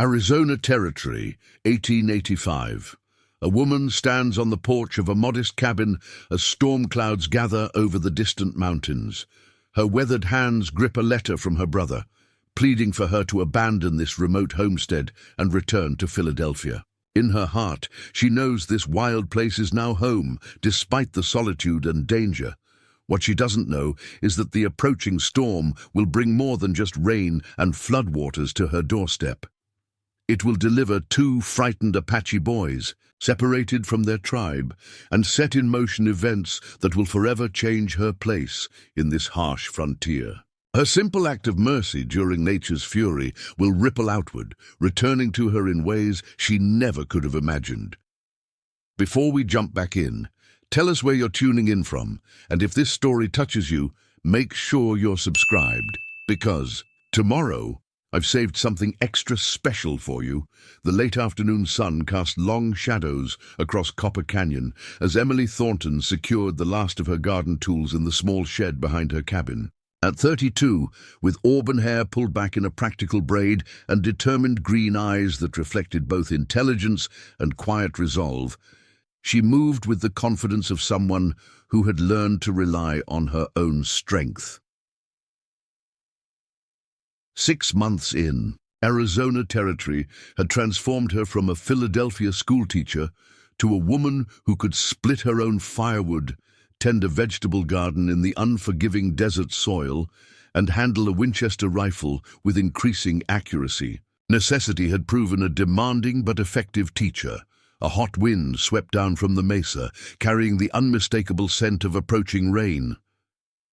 Arizona Territory, 1885. A woman stands on the porch of a modest cabin as storm clouds gather over the distant mountains. Her weathered hands grip a letter from her brother, pleading for her to abandon this remote homestead and return to Philadelphia. In her heart, she knows this wild place is now home, despite the solitude and danger. What she doesn't know is that the approaching storm will bring more than just rain and floodwaters to her doorstep. It will deliver two frightened Apache boys, separated from their tribe, and set in motion events that will forever change her place in this harsh frontier. Her simple act of mercy during nature's fury will ripple outward, returning to her in ways she never could have imagined. Before we jump back in, tell us where you're tuning in from, and if this story touches you, make sure you're subscribed, because tomorrow I've saved something extra special for you. The late afternoon sun cast long shadows across Copper Canyon as Emily Thornton secured the last of her garden tools in the small shed behind her cabin. At 32, with auburn hair pulled back in a practical braid and determined green eyes that reflected both intelligence and quiet resolve, she moved with the confidence of someone who had learned to rely on her own strength. 6 months in, Arizona Territory had transformed her from a Philadelphia schoolteacher to a woman who could split her own firewood, tend a vegetable garden in the unforgiving desert soil, and handle a Winchester rifle with increasing accuracy. Necessity had proven a demanding but effective teacher. A hot wind swept down from the mesa, carrying the unmistakable scent of approaching rain.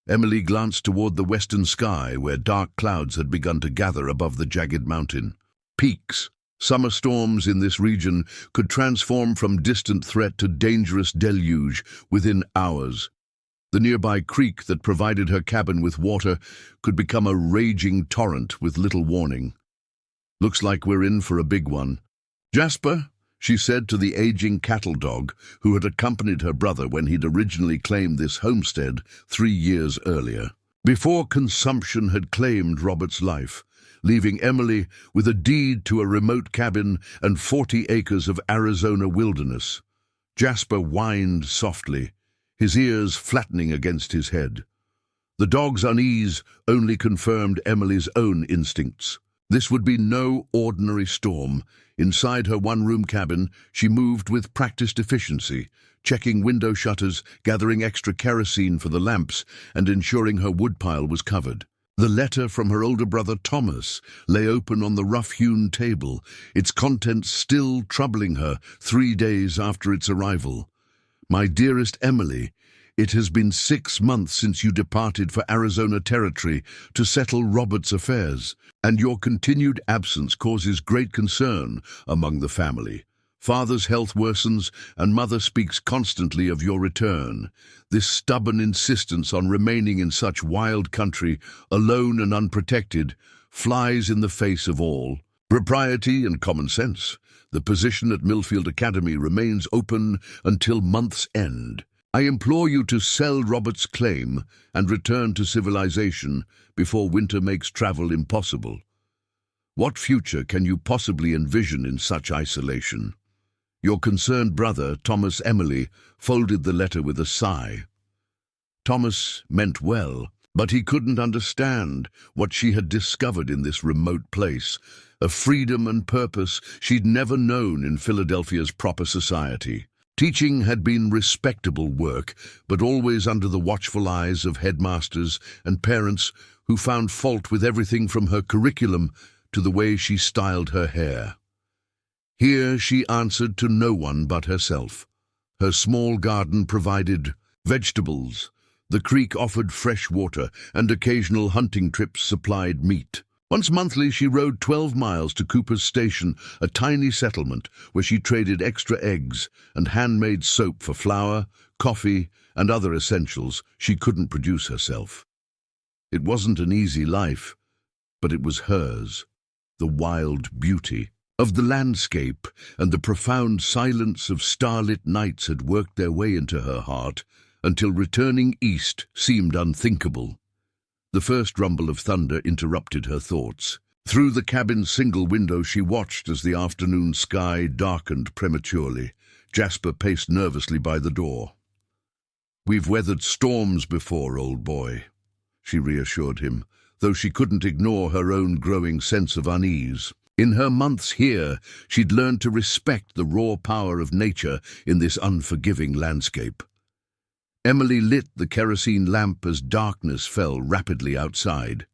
Emily glanced toward the western sky, where dark clouds had begun to gather above the jagged mountain peaks. Summer storms in this region could transform from distant threat to dangerous deluge within hours. The nearby creek that provided her cabin with water could become a raging torrent with little warning. "Looks like we're in for a big one. Jasper," she said to the aging cattle dog who had accompanied her brother when he'd originally claimed this homestead 3 years earlier, before consumption had claimed Robert's life, leaving Emily with a deed to a remote cabin and 40 acres of Arizona wilderness. Jasper whined softly, his ears flattening against his head. The dog's unease only confirmed Emily's own instincts. This would be no ordinary storm. Inside her one-room cabin, she moved with practiced efficiency, checking window shutters, gathering extra kerosene for the lamps, and ensuring her woodpile was covered. The letter from her older brother Thomas lay open on the rough-hewn table, its contents still troubling her 3 days after its arrival. "My dearest Emily, it has been 6 months since you departed for Arizona Territory to settle Robert's affairs, and your continued absence causes great concern among the family. Father's health worsens, and Mother speaks constantly of your return. This stubborn insistence on remaining in such wild country, alone and unprotected, flies in the face of all propriety and common sense. The position at Millfield Academy remains open until month's end. I implore you to sell Robert's claim and return to civilization before winter makes travel impossible. What future can you possibly envision in such isolation? Your concerned brother, Thomas Emily, folded the letter with a sigh. Thomas meant well, but he couldn't understand what she had discovered in this remote place, a freedom and purpose she'd never known in Philadelphia's proper society. Teaching had been respectable work, but always under the watchful eyes of headmasters and parents who found fault with everything from her curriculum to the way she styled her hair. Here she answered to no one but herself. Her small garden provided vegetables, the creek offered fresh water, and occasional hunting trips supplied meat. Once monthly she rode 12 miles to Cooper's Station, a tiny settlement where she traded extra eggs and handmade soap for flour, coffee, and other essentials she couldn't produce herself. It wasn't an easy life, but it was hers. The wild beauty of the landscape and the profound silence of starlit nights had worked their way into her heart until returning east seemed unthinkable. The first rumble of thunder interrupted her thoughts. Through the cabin's single window she watched as the afternoon sky darkened prematurely. Jasper paced nervously by the door. "We've weathered storms before, old boy," she reassured him, though she couldn't ignore her own growing sense of unease. In her months here, she'd learned to respect the raw power of nature in this unforgiving landscape. Emily lit the kerosene lamp as darkness fell rapidly outside.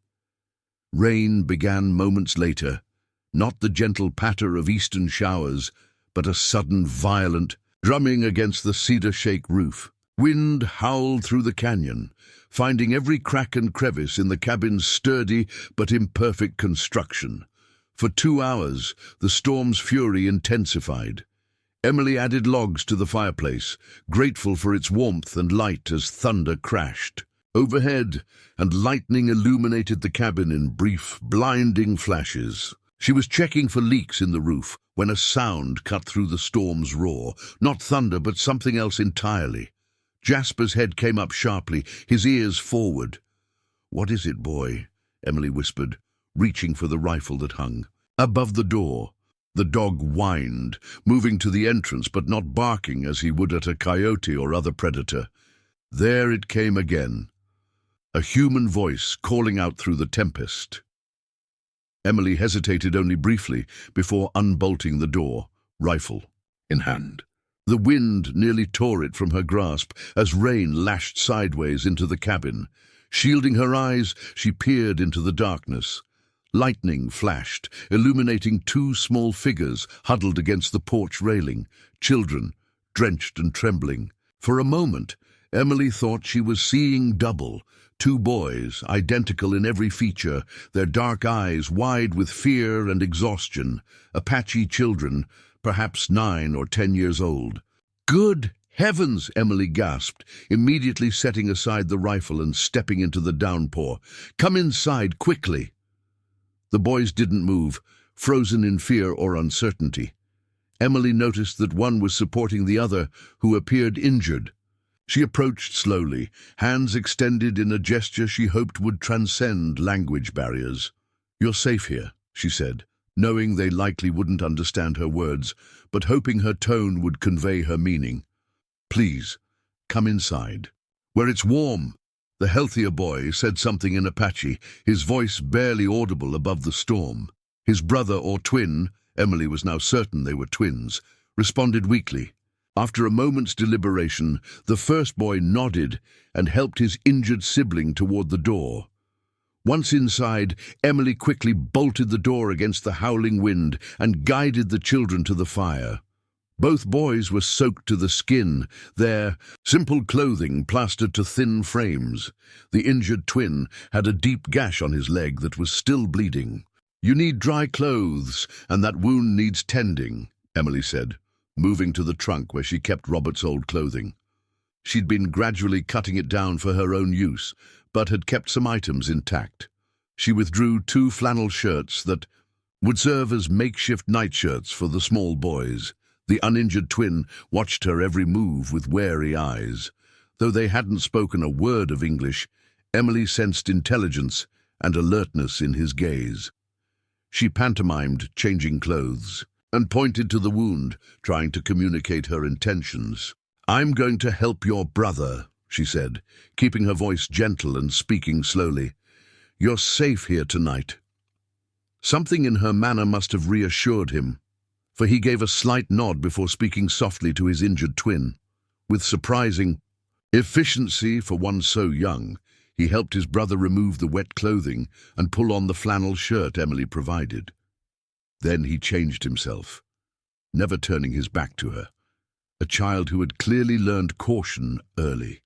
Rain began moments later, not the gentle patter of eastern showers, but a sudden violent drumming against the cedar-shake roof. Wind howled through the canyon, finding every crack and crevice in the cabin's sturdy but imperfect construction. For 2 hours, the storm's fury intensified. Emily added logs to the fireplace, grateful for its warmth and light as thunder crashed overhead, and lightning illuminated the cabin in brief, blinding flashes. She was checking for leaks in the roof when a sound cut through the storm's roar. Not thunder, but something else entirely. Jasper's head came up sharply, his ears forward. "What is it, boy?" Emily whispered, reaching for the rifle that hung above the door. The dog whined, moving to the entrance but not barking as he would at a coyote or other predator. There it came again, a human voice calling out through the tempest. Emily hesitated only briefly before unbolting the door, rifle in hand. The wind nearly tore it from her grasp as rain lashed sideways into the cabin. Shielding her eyes, she peered into the darkness. Lightning flashed, illuminating 2 small figures huddled against the porch railing, children, drenched and trembling. For a moment, Emily thought she was seeing double. 2 boys, identical in every feature, their dark eyes wide with fear and exhaustion. Apache children, perhaps 9 or 10 years old. "Good heavens!" Emily gasped, immediately setting aside the rifle and stepping into the downpour. "Come inside, quickly!" The boys didn't move, frozen in fear or uncertainty. Emily noticed that one was supporting the other, who appeared injured. She approached slowly, hands extended in a gesture she hoped would transcend language barriers. "You're safe here," she said, knowing they likely wouldn't understand her words, but hoping her tone would convey her meaning. "Please, come inside, where it's warm." The healthier boy said something in Apache, his voice barely audible above the storm. His brother or twin, Emily was now certain they were twins, responded weakly. After a moment's deliberation, the first boy nodded and helped his injured sibling toward the door. Once inside, Emily quickly bolted the door against the howling wind and guided the children to the fire. Both boys were soaked to the skin, their simple clothing plastered to thin frames. The injured twin had a deep gash on his leg that was still bleeding. "You need dry clothes, and that wound needs tending," Emily said, moving to the trunk where she kept Robert's old clothing. She'd been gradually cutting it down for her own use, but had kept some items intact. She withdrew 2 flannel shirts that would serve as makeshift nightshirts for the small boys. The uninjured twin watched her every move with wary eyes. Though they hadn't spoken a word of English, Emily sensed intelligence and alertness in his gaze. She pantomimed changing clothes and pointed to the wound, trying to communicate her intentions. "I'm going to help your brother," she said, keeping her voice gentle and speaking slowly. "You're safe here tonight." Something in her manner must have reassured him, for he gave a slight nod before speaking softly to his injured twin. With surprising efficiency for one so young, he helped his brother remove the wet clothing and pull on the flannel shirt Emily provided. Then he changed himself, never turning his back to her, a child who had clearly learned caution early.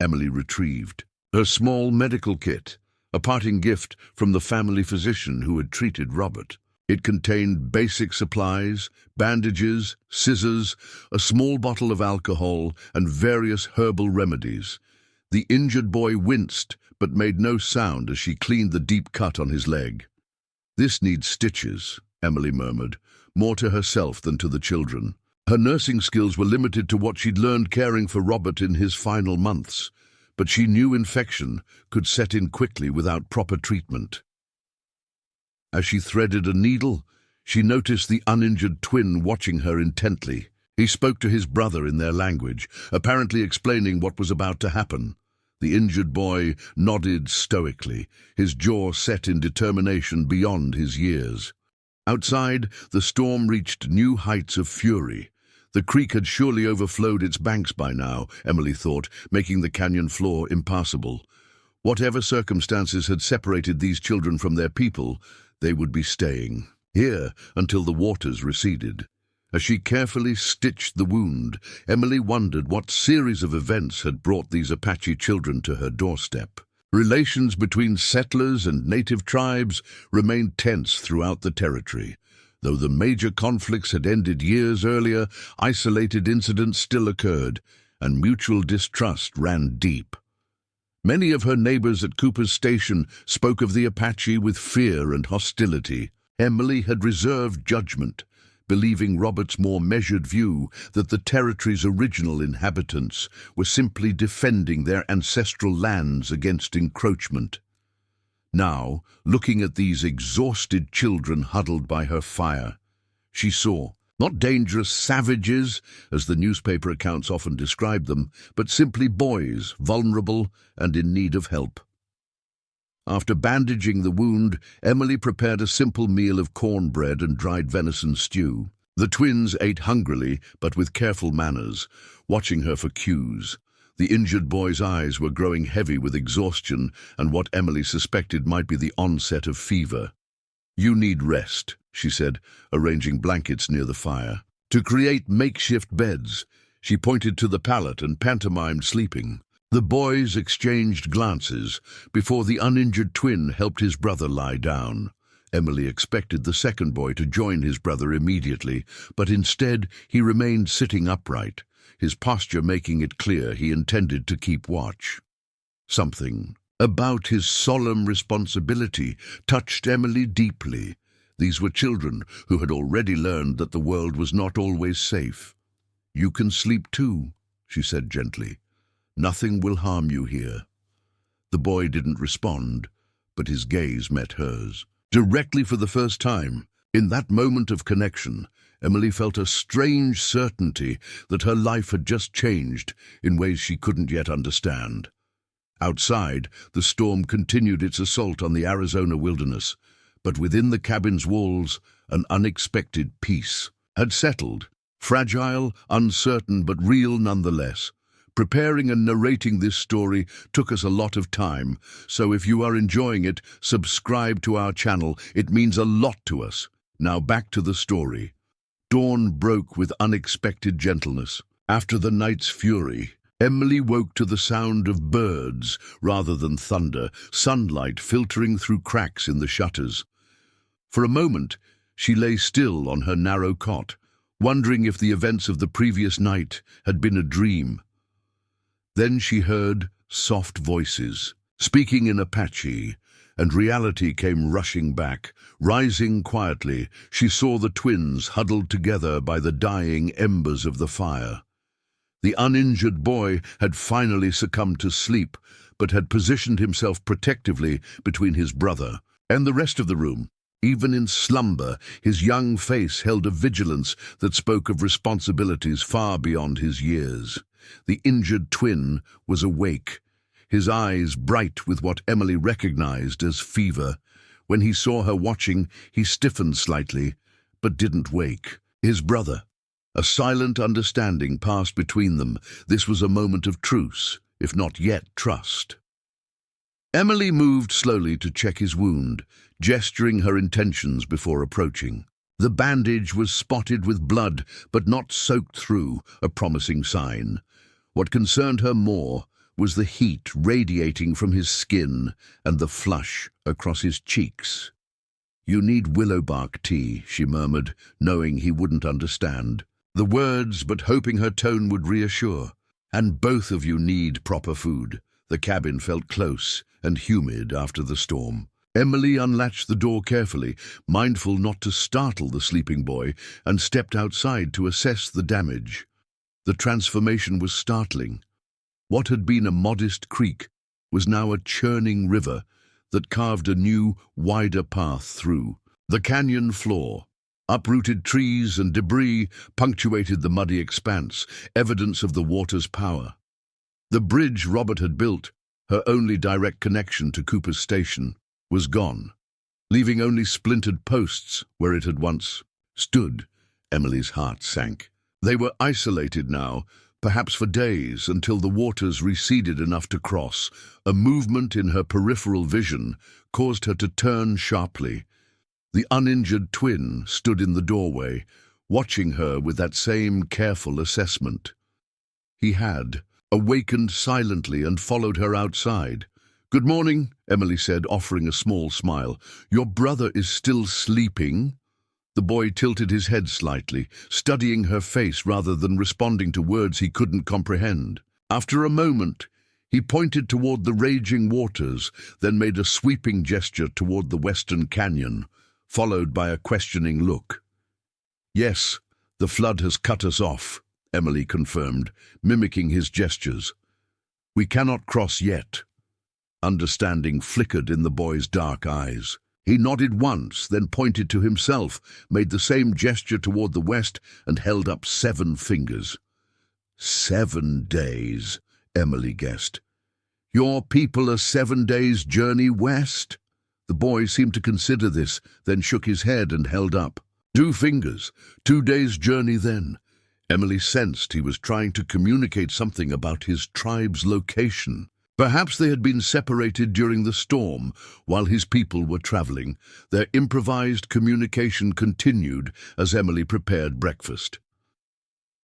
Emily retrieved her small medical kit, a parting gift from the family physician who had treated Robert. It contained basic supplies, bandages, scissors, a small bottle of alcohol, and various herbal remedies. The injured boy winced, but made no sound as she cleaned the deep cut on his leg. "This needs stitches," Emily murmured, more to herself than to the children. Her nursing skills were limited to what she'd learned caring for Robert in his final months, but she knew infection could set in quickly without proper treatment. As she threaded a needle, she noticed the uninjured twin watching her intently. He spoke to his brother in their language, apparently explaining what was about to happen. The injured boy nodded stoically, his jaw set in determination beyond his years. Outside, the storm reached new heights of fury. The creek had surely overflowed its banks by now, Emily thought, making the canyon floor impassable. Whatever circumstances had separated these children from their people, they would be staying here until the waters receded. As she carefully stitched the wound, Emily wondered what series of events had brought these Apache children to her doorstep. Relations between settlers and native tribes remained tense throughout the territory. Though the major conflicts had ended years earlier, isolated incidents still occurred, and mutual distrust ran deep. Many of her neighbors at Cooper's Station spoke of the Apache with fear and hostility. Emily had reserved judgment, believing Robert's more measured view that the territory's original inhabitants were simply defending their ancestral lands against encroachment. Now, looking at these exhausted children huddled by her fire, she saw not dangerous savages, as the newspaper accounts often described them, but simply boys, vulnerable and in need of help. After bandaging the wound, Emily prepared a simple meal of cornbread and dried venison stew. The twins ate hungrily, but with careful manners, watching her for cues. The injured boy's eyes were growing heavy with exhaustion and what Emily suspected might be the onset of fever. "You need rest," she said, arranging blankets near the fire. To create makeshift beds, she pointed to the pallet and pantomimed sleeping. The boys exchanged glances before the uninjured twin helped his brother lie down. Emily expected the second boy to join his brother immediately, but instead he remained sitting upright, his posture making it clear he intended to keep watch. Something about his solemn responsibility touched Emily deeply. These were children who had already learned that the world was not always safe. "You can sleep too," she said gently. "Nothing will harm you here." The boy didn't respond, but his gaze met hers. Directly for the first time, in that moment of connection, Emily felt a strange certainty that her life had just changed in ways she couldn't yet understand. Outside, the storm continued its assault on the Arizona wilderness, but within the cabin's walls, an unexpected peace had settled, fragile, uncertain, but real nonetheless. Preparing and narrating this story took us a lot of time, so if you are enjoying it, subscribe to our channel. It means a lot to us. Now back to the story. Dawn broke with unexpected gentleness. After the night's fury, Emily woke to the sound of birds rather than thunder, sunlight filtering through cracks in the shutters. For a moment, she lay still on her narrow cot, wondering if the events of the previous night had been a dream. Then she heard soft voices, speaking in Apache, and reality came rushing back. Rising quietly, she saw the twins huddled together by the dying embers of the fire. The uninjured boy had finally succumbed to sleep, but had positioned himself protectively between his brother and the rest of the room. Even in slumber, his young face held a vigilance that spoke of responsibilities far beyond his years. The injured twin was awake, his eyes bright with what Emily recognized as fever. When he saw her watching, he stiffened slightly, but didn't wake. His brother. A silent understanding passed between them. This was a moment of truce, if not yet trust. Emily moved slowly to check his wound, gesturing her intentions before approaching. The bandage was spotted with blood, but not soaked through, a promising sign. What concerned her more was the heat radiating from his skin and the flush across his cheeks. "You need willow bark tea," she murmured, knowing he wouldn't understand. The words, but hoping her tone would reassure. "And both of you need proper food." The cabin felt close and humid after the storm. Emily unlatched the door carefully, mindful not to startle the sleeping boy, and stepped outside to assess the damage. The transformation was startling. What had been a modest creek was now a churning river that carved a new, wider path through. The canyon floor. Uprooted trees and debris punctuated the muddy expanse, evidence of the water's power. The bridge Robert had built, her only direct connection to Cooper's station, was gone, leaving only splintered posts where it had once stood. Emily's heart sank. They were isolated now, perhaps for days, until the waters receded enough to cross. A movement in her peripheral vision caused her to turn sharply. The uninjured twin stood in the doorway, watching her with that same careful assessment. He had awakened silently and followed her outside. "Good morning," Emily said, offering a small smile. "Your brother is still sleeping?" The boy tilted his head slightly, studying her face rather than responding to words he couldn't comprehend. After a moment, he pointed toward the raging waters, then made a sweeping gesture toward the western canyon, followed by a questioning look. "Yes, the flood has cut us off," Emily confirmed, mimicking his gestures. "We cannot cross yet." Understanding flickered in the boy's dark eyes. He nodded once, then pointed to himself, made the same gesture toward the west, and held up 7 fingers. 7 days, Emily guessed. "Your people are 7 days' journey west?" The boy seemed to consider this, then shook his head and held up 2 fingers. 2 days' journey then. Emily sensed he was trying to communicate something about his tribe's location. Perhaps they had been separated during the storm while his people were traveling. Their improvised communication continued as Emily prepared breakfast.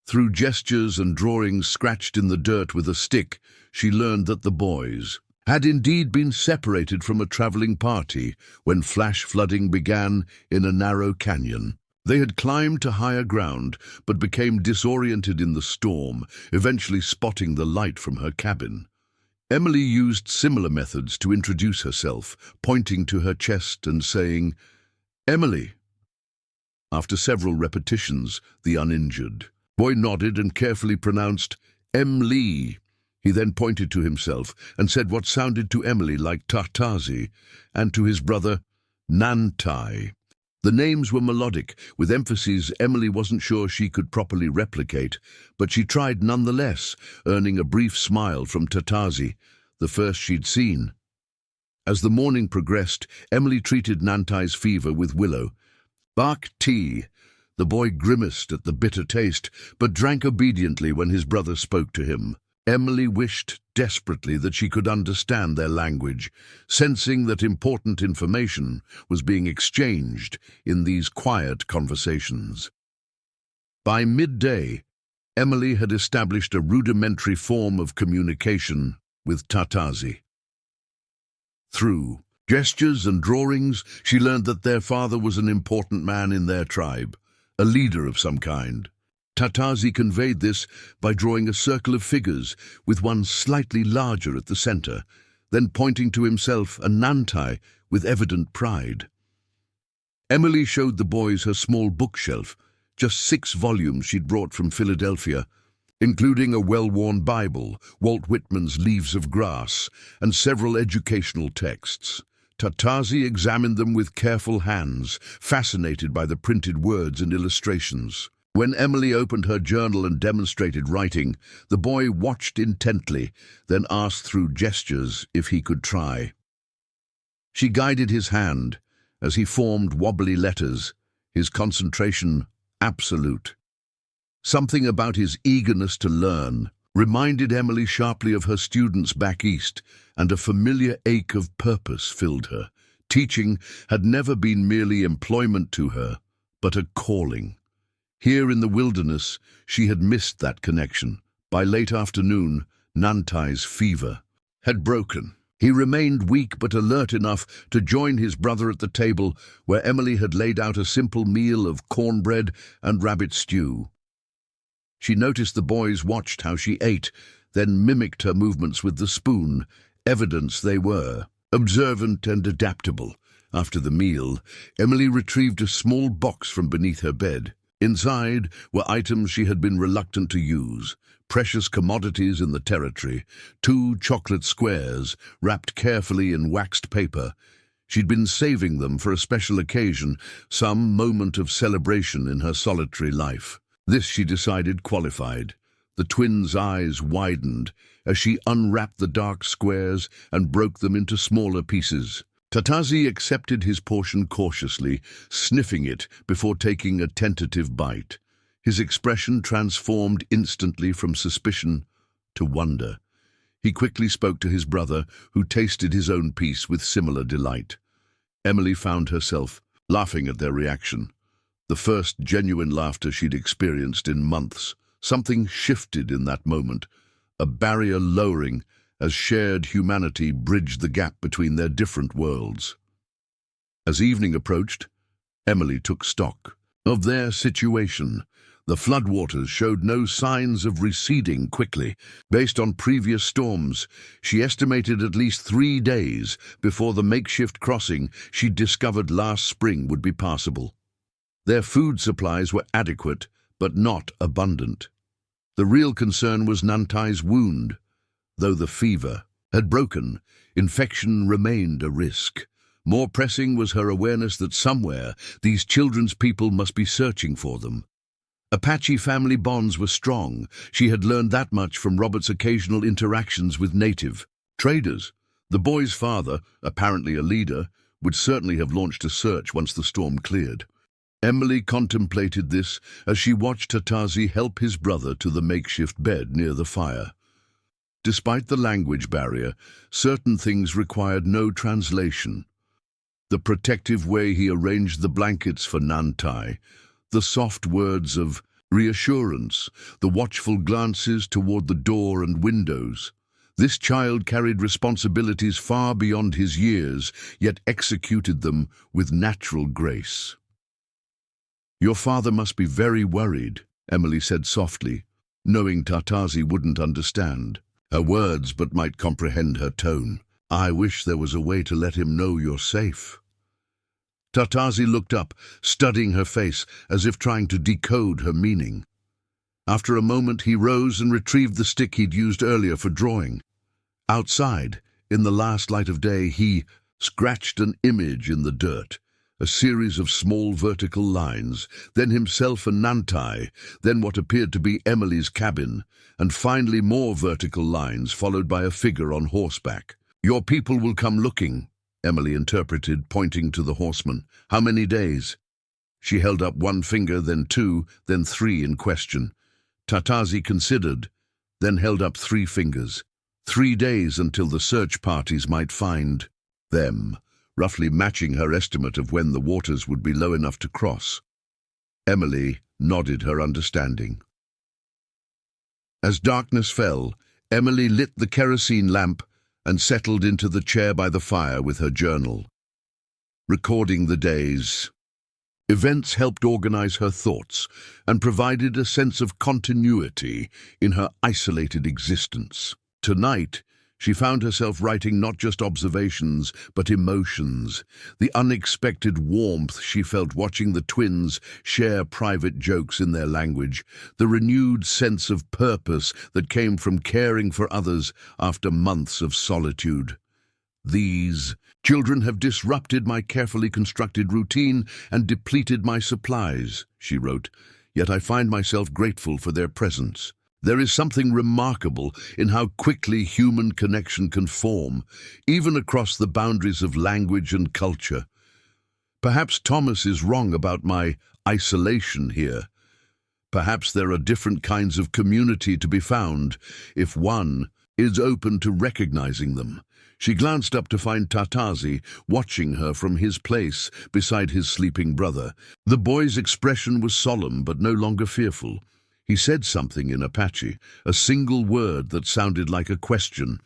Through gestures and drawings scratched in the dirt with a stick, she learned that the boys had indeed been separated from a traveling party when flash flooding began in a narrow canyon. They had climbed to higher ground, but became disoriented in the storm, eventually spotting the light from her cabin. Emily used similar methods to introduce herself, pointing to her chest and saying, "Emily." After several repetitions, the uninjured boy nodded and carefully pronounced "Emily." He then pointed to himself and said what sounded to Emily like Tatazi, and to his brother, Nantai. The names were melodic, with emphases Emily wasn't sure she could properly replicate, but she tried nonetheless, earning a brief smile from Tatazi, the first she'd seen. As the morning progressed, Emily treated Nantai's fever with willow. Bark tea. The boy grimaced at the bitter taste, but drank obediently when his brother spoke to him. Emily wished desperately that she could understand their language, sensing that important information was being exchanged in these quiet conversations. By midday, Emily had established a rudimentary form of communication with Tatazi. Through gestures and drawings, she learned that their father was an important man in their tribe, a leader of some kind. Tatazi conveyed this by drawing a circle of figures, with one slightly larger at the center, then pointing to himself and Nantai with evident pride. Emily showed the boys her small bookshelf, just 6 volumes she'd brought from Philadelphia, including a well-worn Bible, Walt Whitman's Leaves of Grass, and several educational texts. Tatazi examined them with careful hands, fascinated by the printed words and illustrations. When Emily opened her journal and demonstrated writing, the boy watched intently, then asked through gestures if he could try. She guided his hand as he formed wobbly letters, his concentration absolute. Something about his eagerness to learn reminded Emily sharply of her students back east, and a familiar ache of purpose filled her. Teaching had never been merely employment to her, but a calling. Here in the wilderness, she had missed that connection. By late afternoon, Nantai's fever had broken. He remained weak but alert enough to join his brother at the table, where Emily had laid out a simple meal of cornbread and rabbit stew. She noticed the boys watched how she ate, then mimicked her movements with the spoon, evidence they were observant and adaptable. After the meal, Emily retrieved a small box from beneath her bed. Inside were items she had been reluctant to use, precious commodities in the territory, 2 chocolate squares wrapped carefully in waxed paper. She'd been saving them for a special occasion, some moment of celebration in her solitary life. This, she decided, qualified. The twins' eyes widened as she unwrapped the dark squares and broke them into smaller pieces. Tatazi accepted his portion cautiously, sniffing it before taking a tentative bite. His expression transformed instantly from suspicion to wonder. He quickly spoke to his brother, who tasted his own piece with similar delight. Emily found herself laughing at their reaction. The first genuine laughter she'd experienced in months. Something shifted in that moment, a barrier lowering as shared humanity bridged the gap between their different worlds. As evening approached, Emily took stock of their situation. The floodwaters showed no signs of receding quickly. Based on previous storms, she estimated at least 3 days before the makeshift crossing she'd discovered last spring would be passable. Their food supplies were adequate, but not abundant. The real concern was Nantai's wound. Though the fever had broken, infection remained a risk. More pressing was her awareness that somewhere these children's people must be searching for them. Apache family bonds were strong. She had learned that much from Robert's occasional interactions with native traders. The boy's father, apparently a leader, would certainly have launched a search once the storm cleared. Emily contemplated this as she watched Tatazi help his brother to the makeshift bed near the fire. Despite the language barrier, certain things required no translation. The protective way he arranged the blankets for Nantai, the soft words of reassurance, the watchful glances toward the door and windows. This child carried responsibilities far beyond his years, yet executed them with natural grace. "Your father must be very worried," Emily said softly, knowing Tatazi wouldn't understand her words but might comprehend her tone. "I wish there was a way to let him know you're safe." Tatazi looked up, studying her face as if trying to decode her meaning. After a moment, he rose and retrieved the stick he'd used earlier for drawing. Outside, in the last light of day, he scratched an image in the dirt, a series of small vertical lines, then himself and Nantai, then what appeared to be Emily's cabin, and finally more vertical lines followed by a figure on horseback. "Your people will come looking," Emily interpreted, pointing to the horseman. "How many days?" She held up one finger, then 2, then 3 in question. Tatazi considered, then held up 3 fingers. 3 days until the search parties might find them, roughly matching her estimate of when the waters would be low enough to cross. Emily nodded her understanding. As darkness fell, Emily lit the kerosene lamp and settled into the chair by the fire with her journal. Recording the days. Events helped organize her thoughts and provided a sense of continuity in her isolated existence. Tonight, she found herself writing not just observations, but emotions. The unexpected warmth she felt watching the twins share private jokes in their language, the renewed sense of purpose that came from caring for others after months of solitude. "These children have disrupted my carefully constructed routine and depleted my supplies," she wrote, "yet I find myself grateful for their presence. There is something remarkable in how quickly human connection can form, even across the boundaries of language and culture. Perhaps Thomas is wrong about my isolation here. Perhaps there are different kinds of community to be found, if one is open to recognizing them." She glanced up to find Tatazi watching her from his place beside his sleeping brother. The boy's expression was solemn but no longer fearful. He said something in Apache, a single word that sounded like a question.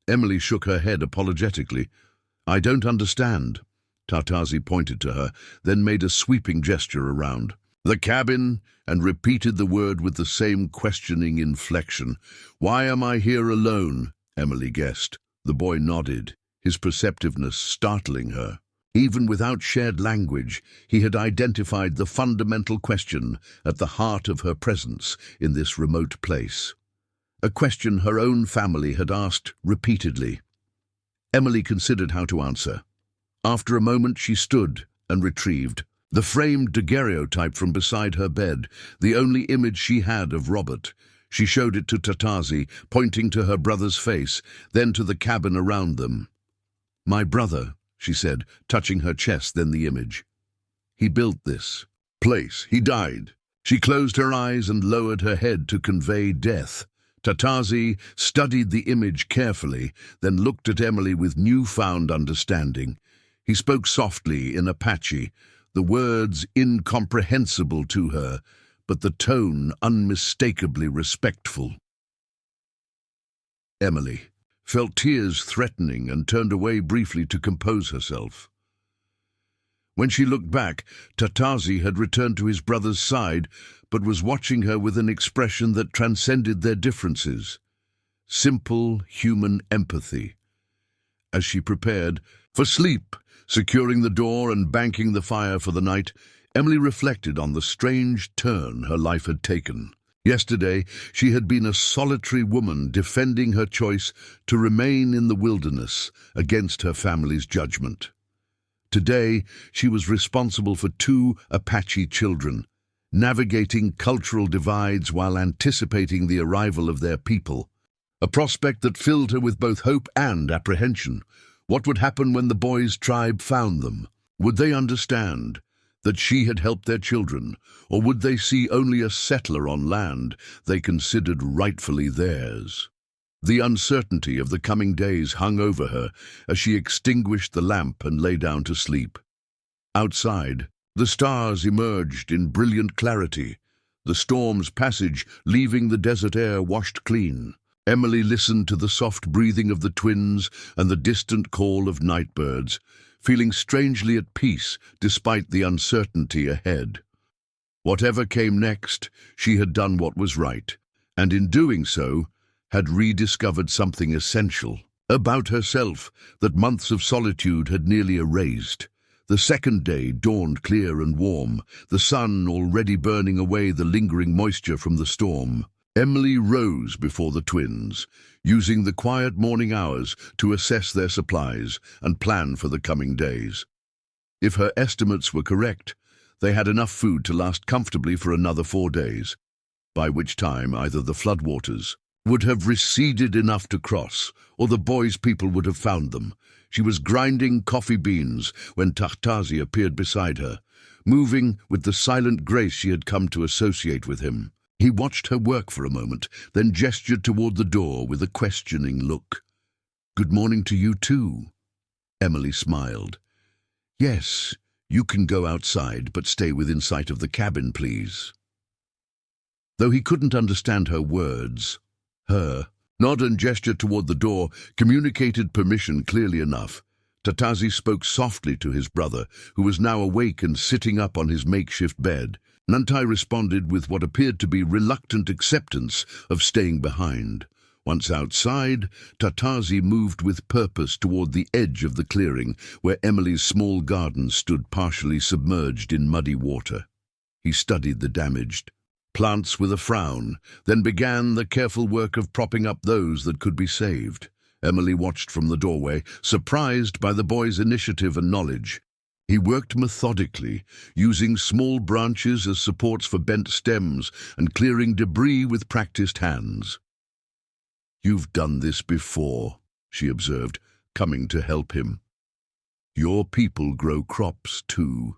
Emily shook her head apologetically. "I don't understand." Tatazi pointed to her, then made a sweeping gesture around the cabin and repeated the word with the same questioning inflection. "Why am I here alone?" Emily guessed. The boy nodded, his perceptiveness startling her. Even without shared language, he had identified the fundamental question at the heart of her presence in this remote place. A question her own family had asked repeatedly. Emily considered how to answer. After a moment she stood and retrieved the framed daguerreotype from beside her bed, the only image she had of Robert. She showed it to Tatazi, pointing to her brother's face, then to the cabin around them. "My brother," she said, touching her chest, then the image. "He built this place. He died." She closed her eyes and lowered her head to convey death. Tatazi studied the image carefully, then looked at Emily with newfound understanding. He spoke softly in Apache, the words incomprehensible to her, but the tone unmistakably respectful. Emily felt tears threatening and turned away briefly to compose herself. When she looked back, Tatazi had returned to his brother's side, but was watching her with an expression that transcended their differences. Simple human empathy. As she prepared for sleep, securing the door and banking the fire for the night, Emily reflected on the strange turn her life had taken. Yesterday, she had been a solitary woman defending her choice to remain in the wilderness against her family's judgment. Today, she was responsible for 2 Apache children, navigating cultural divides while anticipating the arrival of their people, a prospect that filled her with both hope and apprehension. What would happen when the boys' tribe found them? Would they understand that she had helped their children, or would they see only a settler on land they considered rightfully theirs? The uncertainty of the coming days hung over her as she extinguished the lamp and lay down to sleep. Outside, the stars emerged in brilliant clarity, the storm's passage leaving the desert air washed clean. Emily listened to the soft breathing of the twins and the distant call of night birds, feeling strangely at peace despite the uncertainty ahead. Whatever came next, she had done what was right, and in doing so, had rediscovered something essential about herself that months of solitude had nearly erased. The second day dawned clear and warm, the sun already burning away the lingering moisture from the storm. Emily rose before the twins, using the quiet morning hours to assess their supplies and plan for the coming days. If her estimates were correct, they had enough food to last comfortably for another 4 days, by which time either the floodwaters would have receded enough to cross, or the boys' people would have found them. She was grinding coffee beans when Tatazi appeared beside her, moving with the silent grace she had come to associate with him. He watched her work for a moment, then gestured toward the door with a questioning look. "Good morning to you too." Emily smiled. "Yes, you can go outside, but stay within sight of the cabin, please." Though he couldn't understand her words, her nod and gesture toward the door communicated permission clearly enough. Tatazi spoke softly to his brother, who was now awake and sitting up on his makeshift bed. Nantai responded with what appeared to be reluctant acceptance of staying behind. Once outside, Tatazi moved with purpose toward the edge of the clearing, where Emily's small garden stood partially submerged in muddy water. He studied the damaged plants with a frown, then began the careful work of propping up those that could be saved. Emily watched from the doorway, surprised by the boy's initiative and knowledge. He worked methodically, using small branches as supports for bent stems and clearing debris with practiced hands. "You've done this before," she observed, coming to help him. "Your people grow crops too."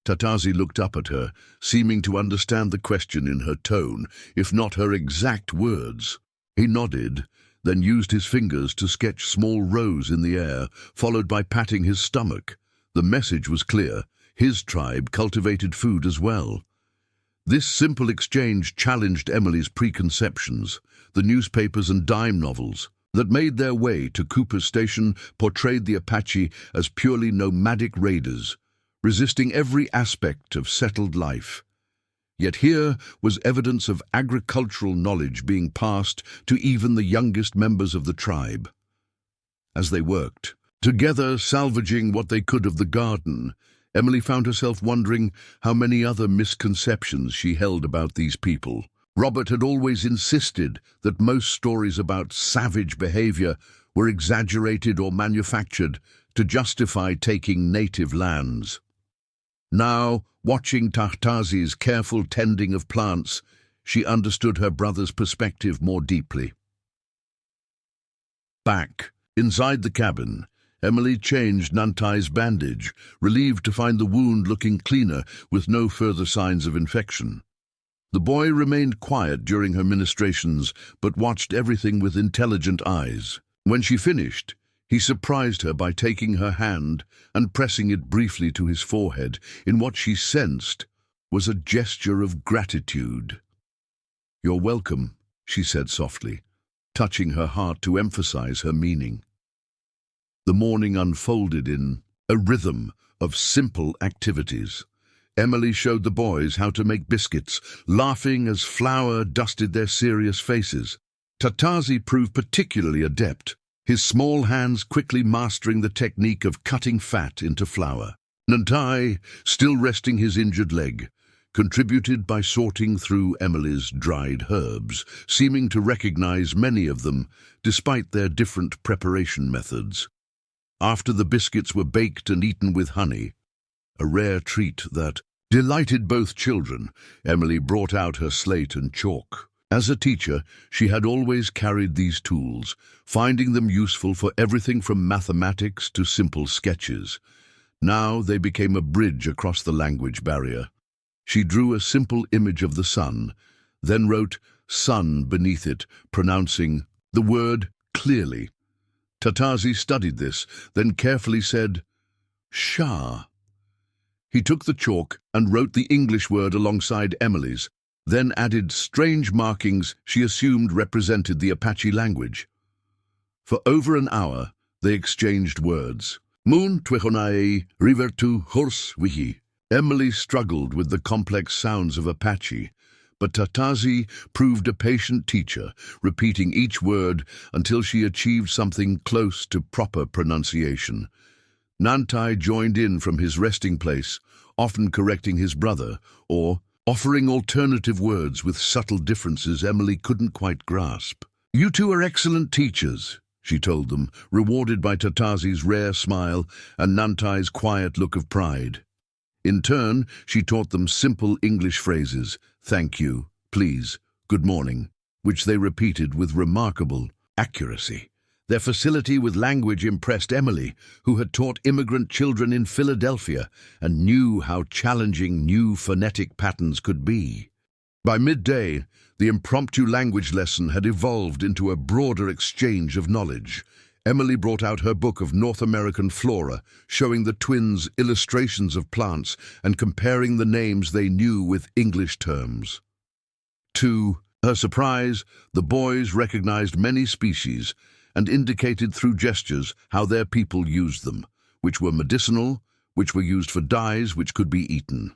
Tatazi looked up at her, seeming to understand the question in her tone, if not her exact words. He nodded, then used his fingers to sketch small rows in the air, followed by patting his stomach. The message was clear. His tribe cultivated food as well. This simple exchange challenged Emily's preconceptions. The newspapers and dime novels that made their way to Cooper's Station portrayed the Apache as purely nomadic raiders, resisting every aspect of settled life. Yet here was evidence of agricultural knowledge being passed to even the youngest members of the tribe. As they worked, together salvaging what they could of the garden, Emily found herself wondering how many other misconceptions she held about these people. Robert had always insisted that most stories about savage behavior were exaggerated or manufactured to justify taking native lands. Now, watching Tahtazi's careful tending of plants, she understood her brother's perspective more deeply. Back, inside the cabin, Emily changed Nantai's bandage, relieved to find the wound looking cleaner with no further signs of infection. The boy remained quiet during her ministrations, but watched everything with intelligent eyes. When she finished, he surprised her by taking her hand and pressing it briefly to his forehead in what she sensed was a gesture of gratitude. "You're welcome," she said softly, touching her heart to emphasize her meaning. The morning unfolded in a rhythm of simple activities. Emily showed the boys how to make biscuits, laughing as flour dusted their serious faces. Tahtazi proved particularly adept, his small hands quickly mastering the technique of cutting fat into flour. Nantai, still resting his injured leg, contributed by sorting through Emily's dried herbs, seeming to recognize many of them, despite their different preparation methods. After the biscuits were baked and eaten with honey, a rare treat that delighted both children, Emily brought out her slate and chalk. As a teacher, she had always carried these tools, finding them useful for everything from mathematics to simple sketches. Now they became a bridge across the language barrier. She drew a simple image of the sun, then wrote "sun" beneath it, pronouncing the word clearly. Tahtazi studied this, then carefully said, "Shah." He took the chalk and wrote the English word alongside Emily's, then added strange markings she assumed represented the Apache language. For over an hour, they exchanged words. "Moon twehonai rivertu hors wihi." Emily struggled with the complex sounds of Apache, but Tahtazi proved a patient teacher, repeating each word until she achieved something close to proper pronunciation. Nantai joined in from his resting place, often correcting his brother, or offering alternative words with subtle differences Emily couldn't quite grasp. "You two are excellent teachers," she told them, rewarded by Tahtazi's rare smile and Nantai's quiet look of pride. In turn, she taught them simple English phrases, "thank you," "please," "good morning," which they repeated with remarkable accuracy. Their facility with language impressed Emily, who had taught immigrant children in Philadelphia and knew how challenging new phonetic patterns could be. By midday, the impromptu language lesson had evolved into a broader exchange of knowledge. Emily brought out her book of North American flora, showing the twins illustrations of plants and comparing the names they knew with English terms. To her surprise, the boys recognized many species and indicated through gestures how their people used them, which were medicinal, which were used for dyes, which could be eaten.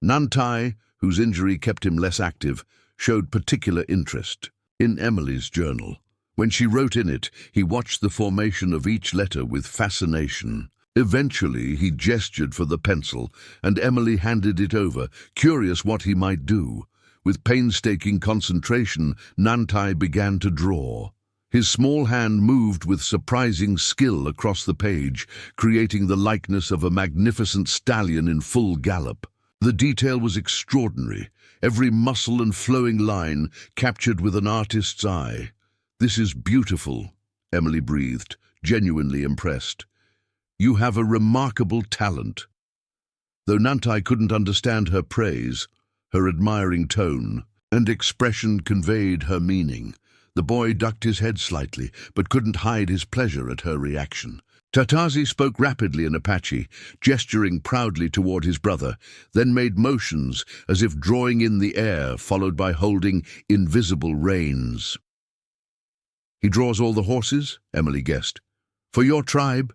Nantai, whose injury kept him less active, showed particular interest in Emily's journal. When she wrote in it, he watched the formation of each letter with fascination. Eventually, he gestured for the pencil, and Emily handed it over, curious what he might do. With painstaking concentration, Nantai began to draw. His small hand moved with surprising skill across the page, creating the likeness of a magnificent stallion in full gallop. The detail was extraordinary, every muscle and flowing line captured with an artist's eye. "This is beautiful," Emily breathed, genuinely impressed. "You have a remarkable talent." Though Nantai couldn't understand her praise, her admiring tone and expression conveyed her meaning. The boy ducked his head slightly, but couldn't hide his pleasure at her reaction. Tahtazi spoke rapidly in Apache, gesturing proudly toward his brother, then made motions as if drawing in the air, followed by holding invisible reins. "He draws all the horses?" Emily guessed. "For your tribe?"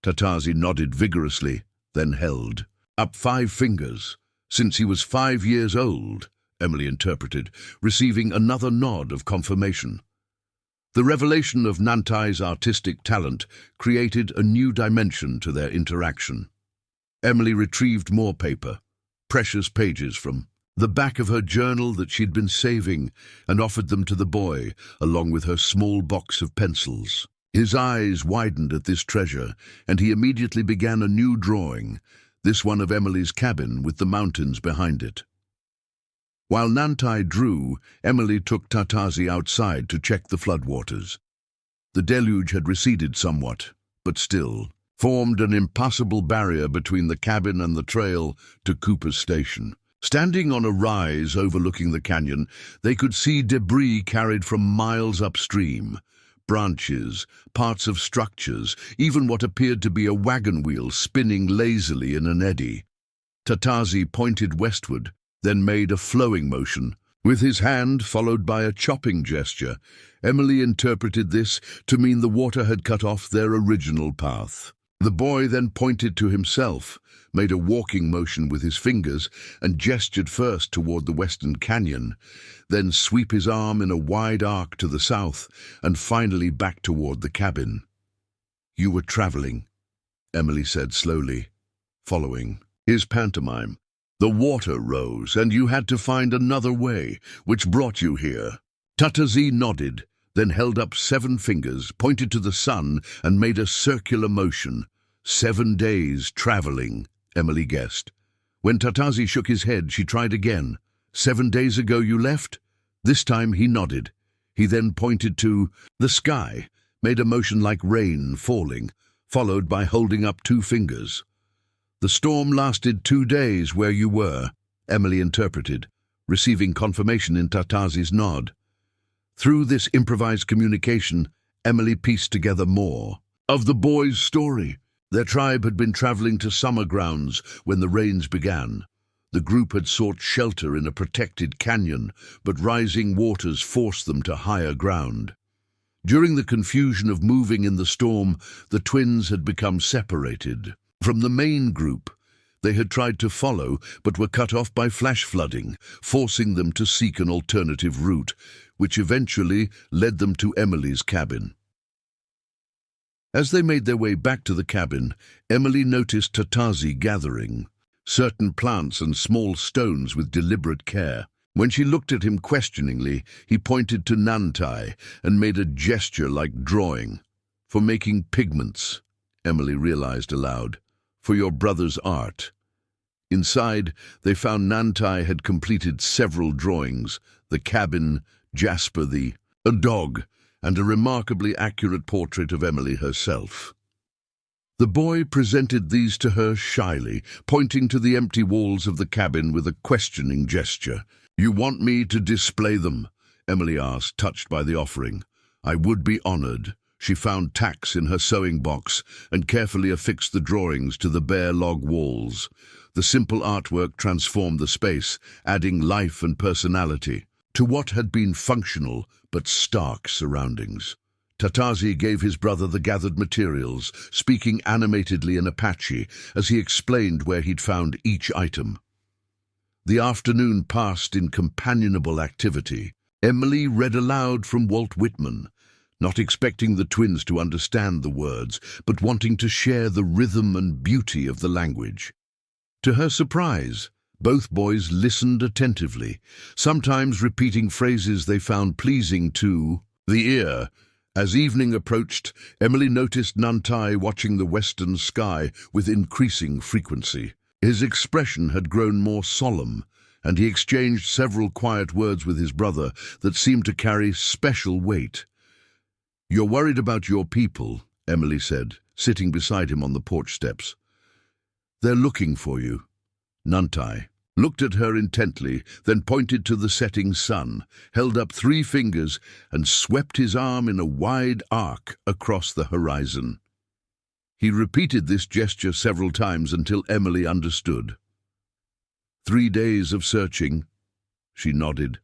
Tahtazi nodded vigorously, then held up 5 fingers. "Since he was 5 years old," Emily interpreted, receiving another nod of confirmation. The revelation of Nantai's artistic talent created a new dimension to their interaction. Emily retrieved more paper, precious pages from the back of her journal that she'd been saving, and offered them to the boy, along with her small box of pencils. His eyes widened at this treasure, and he immediately began a new drawing, this one of Emily's cabin with the mountains behind it. While Nantai drew, Emily took Tatazi outside to check the floodwaters. The deluge had receded somewhat, but still formed an impassable barrier between the cabin and the trail to Cooper's station. Standing on a rise overlooking the canyon, they could see debris carried from miles upstream. Branches, parts of structures, even what appeared to be a wagon wheel spinning lazily in an eddy. Tatazi pointed westward, then made a flowing motion. With his hand followed by a chopping gesture, Emily interpreted this to mean the water had cut off their original path. The boy then pointed to himself, made a walking motion with his fingers, and gestured first toward the western canyon, then sweep his arm in a wide arc to the south, and finally back toward the cabin. "You were traveling," Emily said slowly, following his pantomime. "The water rose, and you had to find another way, which brought you here." Tatazi nodded, then held up 7 fingers, pointed to the sun, and made a circular motion. 7 days traveling, Emily guessed. When Tatazi shook his head, she tried again. 7 days ago you left?" This time he nodded. He then pointed to the sky, made a motion like rain falling, followed by holding up 2 fingers. "The storm lasted 2 days where you were," Emily interpreted, receiving confirmation in Tatazi's nod. Through this improvised communication, Emily pieced together more of the boys' story. Their tribe had been traveling to summer grounds when the rains began. The group had sought shelter in a protected canyon, but rising waters forced them to higher ground. During the confusion of moving in the storm, the twins had become separated from the main group. They had tried to follow, but were cut off by flash flooding, forcing them to seek an alternative route, which eventually led them to Emily's cabin. As they made their way back to the cabin, Emily noticed Tatazi gathering certain plants and small stones with deliberate care. When she looked at him questioningly, he pointed to Nantai and made a gesture like drawing. "For making pigments," Emily realized aloud. "For your brother's art." Inside, they found Nantai had completed several drawings: the cabin, Jasper a dog, and a remarkably accurate portrait of Emily herself. The boy presented these to her shyly, pointing to the empty walls of the cabin with a questioning gesture. "You want me to display them?" Emily asked, touched by the offering. "I would be honored." She found tacks in her sewing box and carefully affixed the drawings to the bare log walls. The simple artwork transformed the space, adding life and personality to what had been functional but stark surroundings. Tatazi gave his brother the gathered materials, speaking animatedly in Apache as he explained where he'd found each item. The afternoon passed in companionable activity. Emily read aloud from Walt Whitman, not expecting the twins to understand the words, but wanting to share the rhythm and beauty of the language. To her surprise, both boys listened attentively, sometimes repeating phrases they found pleasing to the ear. As evening approached, Emily noticed Nantai watching the western sky with increasing frequency. His expression had grown more solemn, and he exchanged several quiet words with his brother that seemed to carry special weight. "You're worried about your people," Emily said, sitting beside him on the porch steps. "They're looking for you." Nantai looked at her intently, then pointed to the setting sun, held up 3 fingers, and swept his arm in a wide arc across the horizon. He repeated this gesture several times until Emily understood. 3 days of searching, she nodded.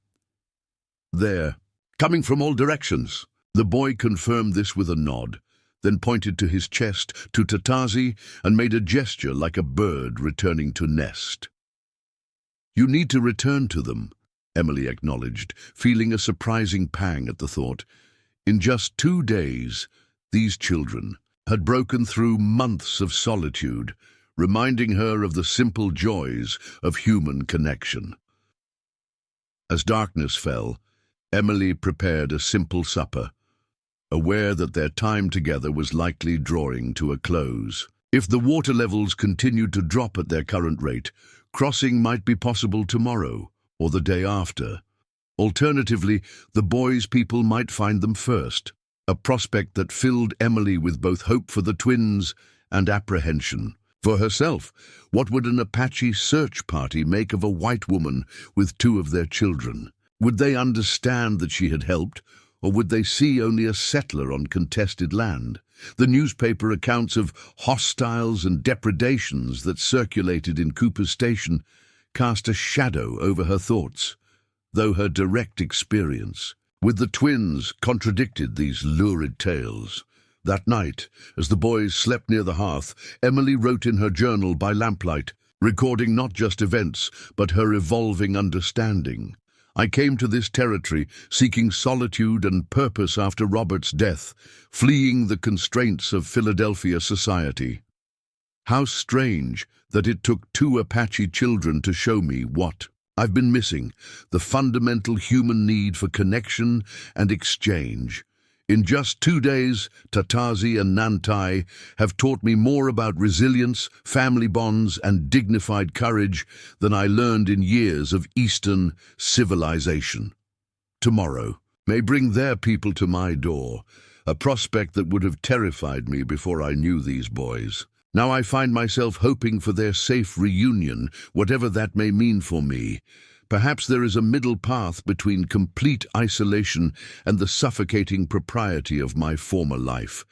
"There, coming from all directions." The boy confirmed this with a nod, then pointed to his chest, to Tatazi, and made a gesture like a bird returning to nest. "You need to return to them," Emily acknowledged, feeling a surprising pang at the thought. In just 2 days, these children had broken through months of solitude, reminding her of the simple joys of human connection. As darkness fell, Emily prepared a simple supper: aware that their time together was likely drawing to a close. If the water levels continued to drop at their current rate, crossing might be possible tomorrow or the day after. Alternatively, the boys' people might find them first, a prospect that filled Emily with both hope for the twins and apprehension. For herself, what would an Apache search party make of a white woman with two of their children? Would they understand that she had helped, or would they see only a settler on contested land? The newspaper accounts of hostiles and depredations that circulated in Cooper Station cast a shadow over her thoughts, though her direct experience with the twins contradicted these lurid tales. That night, as the boys slept near the hearth, Emily wrote in her journal by lamplight, recording not just events, but her evolving understanding. I came to this territory seeking solitude and purpose after Robert's death, fleeing the constraints of Philadelphia society. How strange that it took two Apache children to show me what I've been missing, the fundamental human need for connection and exchange. In just 2 days, Tatazi and Nantai have taught me more about resilience, family bonds, and dignified courage than I learned in years of Eastern civilization. Tomorrow may bring their people to my door, a prospect that would have terrified me before I knew these boys. Now I find myself hoping for their safe reunion, whatever that may mean for me. Perhaps there is a middle path between complete isolation and the suffocating propriety of my former life,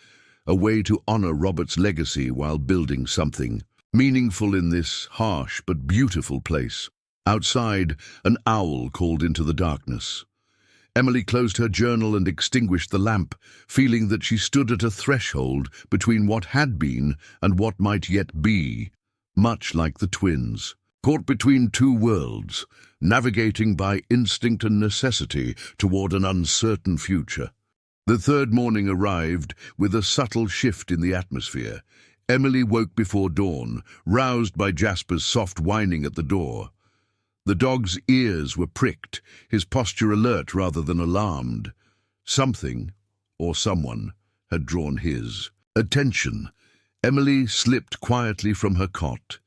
a way to honor Robert's legacy while building something meaningful in this harsh but beautiful place. Outside, an owl called into the darkness. Emily closed her journal and extinguished the lamp, feeling that she stood at a threshold between what had been and what might yet be, much like the twins. Caught between two worlds, navigating by instinct and necessity toward an uncertain future. The third morning arrived with a subtle shift in the atmosphere. Emily woke before dawn, roused by Jasper's soft whining at the door. The dog's ears were pricked, his posture alert rather than alarmed. Something, or someone, had drawn his attention. Emily slipped quietly from her cot,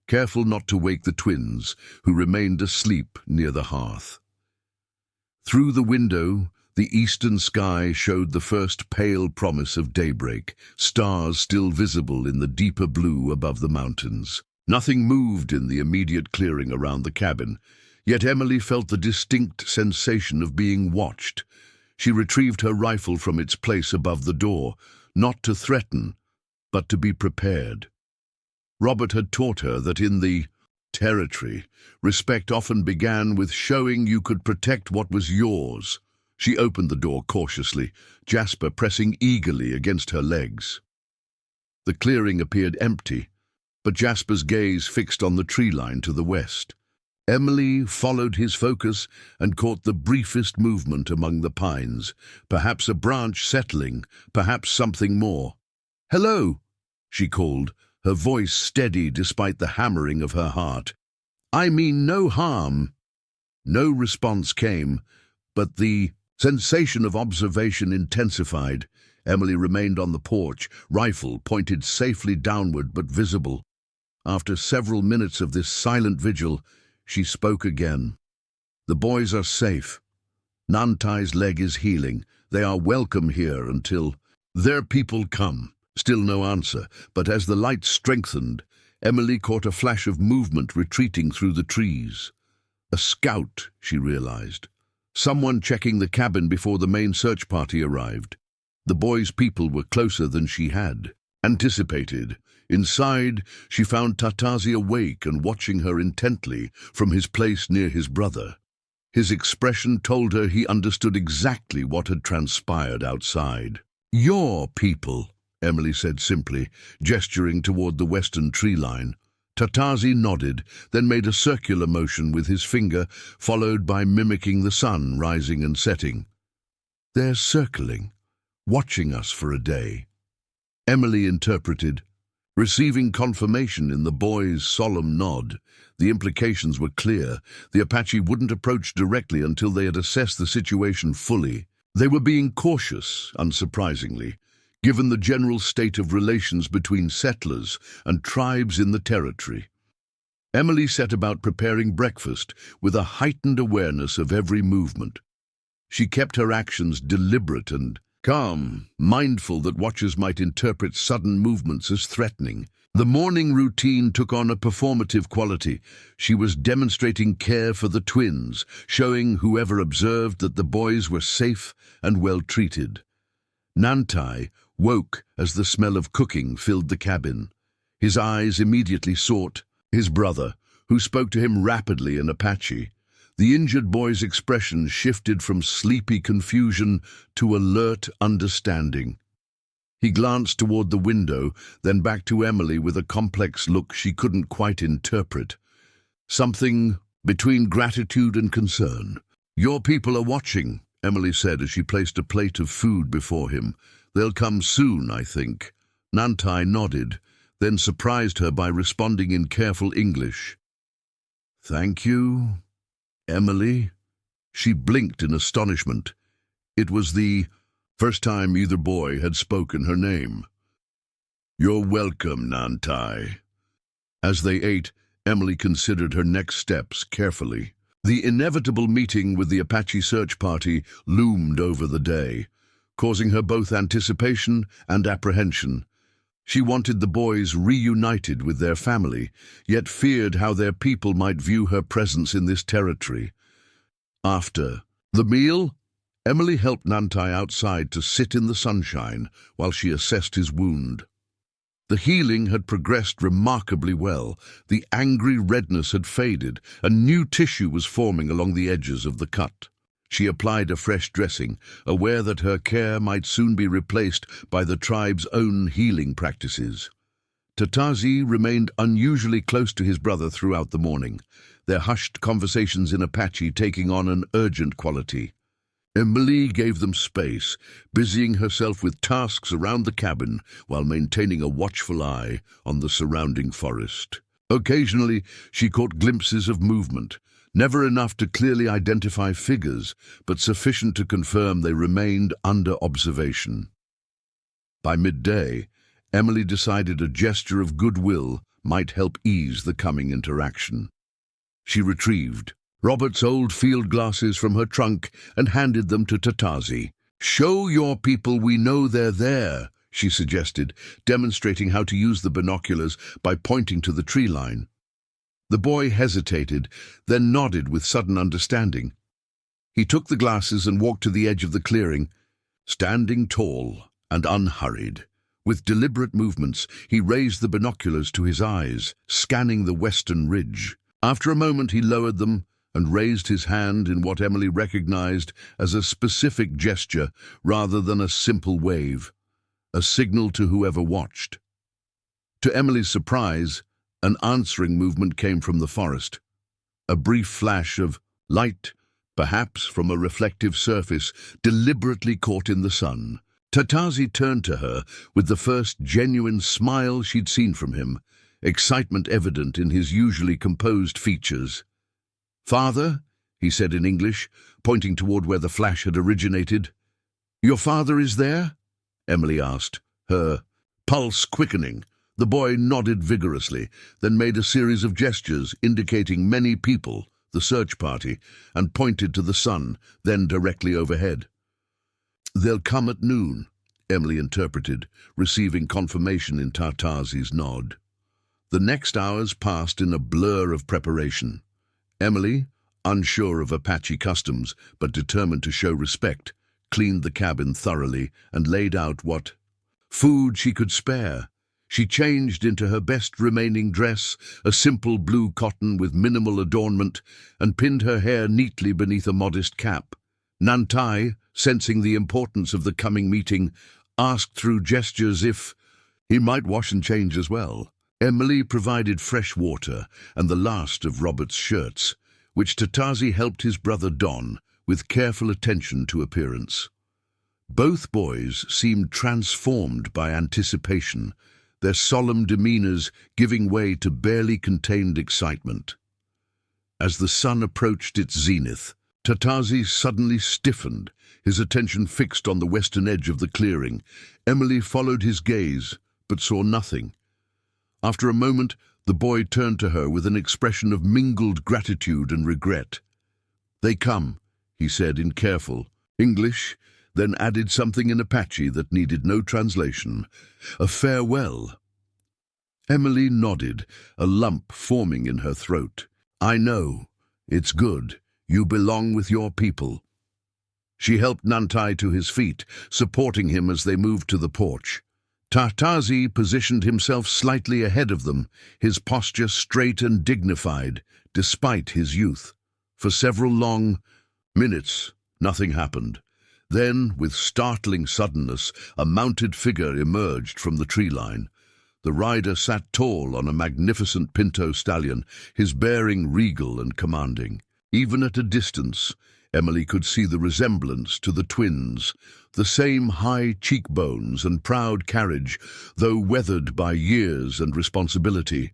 careful not to wake the twins, who remained asleep near the hearth. Through the window, the eastern sky showed the first pale promise of daybreak, stars still visible in the deeper blue above the mountains. Nothing moved in the immediate clearing around the cabin, yet Emily felt the distinct sensation of being watched. She retrieved her rifle from its place above the door, not to threaten, but to be prepared. Robert had taught her that in the territory, respect often began with showing you could protect what was yours. She opened the door cautiously, Jasper pressing eagerly against her legs. The clearing appeared empty, but Jasper's gaze fixed on the tree line to the west. Emily followed his focus and caught the briefest movement among the pines, perhaps a branch settling, perhaps something more. "Hello," she called, her voice steady despite the hammering of her heart. "I mean no harm." No response came, but the sensation of observation intensified. Emily remained on the porch, rifle pointed safely downward but visible. After several minutes of this silent vigil, she spoke again. "The boys are safe. Nantai's leg is healing. They are welcome here until their people come." Still no answer, but as the light strengthened, Emily caught a flash of movement retreating through the trees. A scout, she realized. Someone checking the cabin before the main search party arrived. The boys' people were closer than she had anticipated. Inside, she found Tatazi awake and watching her intently from his place near his brother. His expression told her he understood exactly what had transpired outside. "Your people," Emily said simply, gesturing toward the western tree line. Tatazi nodded, then made a circular motion with his finger, followed by mimicking the sun rising and setting. "They're circling, watching us for a day," Emily interpreted, receiving confirmation in the boy's solemn nod. The implications were clear. The Apache wouldn't approach directly until they had assessed the situation fully. They were being cautious, unsurprisingly, given the general state of relations between settlers and tribes in the territory. Emily set about preparing breakfast with a heightened awareness of every movement. She kept her actions deliberate and calm, mindful that watchers might interpret sudden movements as threatening. The morning routine took on a performative quality. She was demonstrating care for the twins, showing whoever observed that the boys were safe and well treated. Nantai woke as the smell of cooking filled the cabin. His eyes immediately sought his brother, who spoke to him rapidly in Apache. The injured boy's expression shifted from sleepy confusion to alert understanding. He glanced toward the window, then back to Emily with a complex look she couldn't quite interpret. Something between gratitude and concern. "Your people are watching," Emily said as she placed a plate of food before him. "They'll come soon, I think." Nantai nodded, then surprised her by responding in careful English. "Thank you, Emily." She blinked in astonishment. It was the first time either boy had spoken her name. "You're welcome, Nantai." As they ate, Emily considered her next steps carefully. The inevitable meeting with the Apache search party loomed over the day, causing her both anticipation and apprehension. She wanted the boys reunited with their family, yet feared how their people might view her presence in this territory. After the meal, Emily helped Nantai outside to sit in the sunshine while she assessed his wound. The healing had progressed remarkably well. The angry redness had faded, and new tissue was forming along the edges of the cut. She applied a fresh dressing, aware that her care might soon be replaced by the tribe's own healing practices. Tatazi remained unusually close to his brother throughout the morning, their hushed conversations in Apache taking on an urgent quality. Emily gave them space, busying herself with tasks around the cabin while maintaining a watchful eye on the surrounding forest. Occasionally, she caught glimpses of movement, never enough to clearly identify figures, but sufficient to confirm they remained under observation. By midday, Emily decided a gesture of goodwill might help ease the coming interaction. She retrieved Robert's old field glasses from her trunk and handed them to Tatazi. "Show your people we know they're there," she suggested, demonstrating how to use the binoculars by pointing to the tree line. The boy hesitated, then nodded with sudden understanding. He took the glasses and walked to the edge of the clearing, standing tall and unhurried. With deliberate movements, he raised the binoculars to his eyes, scanning the western ridge. After a moment, he lowered them and raised his hand in what Emily recognized as a specific gesture rather than a simple wave, a signal to whoever watched. To Emily's surprise, an answering movement came from the forest. A brief flash of light, perhaps from a reflective surface, deliberately caught in the sun. Tatazi turned to her with the first genuine smile she'd seen from him, excitement evident in his usually composed features. "Father," he said in English, pointing toward where the flash had originated. "Your father is there?" Emily asked, her pulse quickening. The boy nodded vigorously, then made a series of gestures indicating many people, the search party, and pointed to the sun, then directly overhead. "They'll come at noon," Emily interpreted, receiving confirmation in Tatazi's nod. The next hours passed in a blur of preparation. Emily, unsure of Apache customs but determined to show respect, cleaned the cabin thoroughly and laid out what food she could spare. She changed into her best remaining dress, a simple blue cotton with minimal adornment, and pinned her hair neatly beneath a modest cap. Nantai, sensing the importance of the coming meeting, asked through gestures if he might wash and change as well. Emily provided fresh water and the last of Robert's shirts, which Tatazi helped his brother don with careful attention to appearance. Both boys seemed transformed by anticipation, their solemn demeanors giving way to barely contained excitement. As the sun approached its zenith, Tatazi suddenly stiffened, his attention fixed on the western edge of the clearing. Emily followed his gaze, but saw nothing. After a moment, the boy turned to her with an expression of mingled gratitude and regret. "They come," he said in careful English, then added something in Apache that needed no translation. "A farewell." Emily nodded, a lump forming in her throat. "I know. It's good. You belong with your people." She helped Nantai to his feet, supporting him as they moved to the porch. Tatazi positioned himself slightly ahead of them, his posture straight and dignified, despite his youth. For several long minutes, nothing happened. Then, with startling suddenness, a mounted figure emerged from the tree line. The rider sat tall on a magnificent pinto stallion, his bearing regal and commanding. Even at a distance, Emily could see the resemblance to the twins, the same high cheekbones and proud carriage, though weathered by years and responsibility.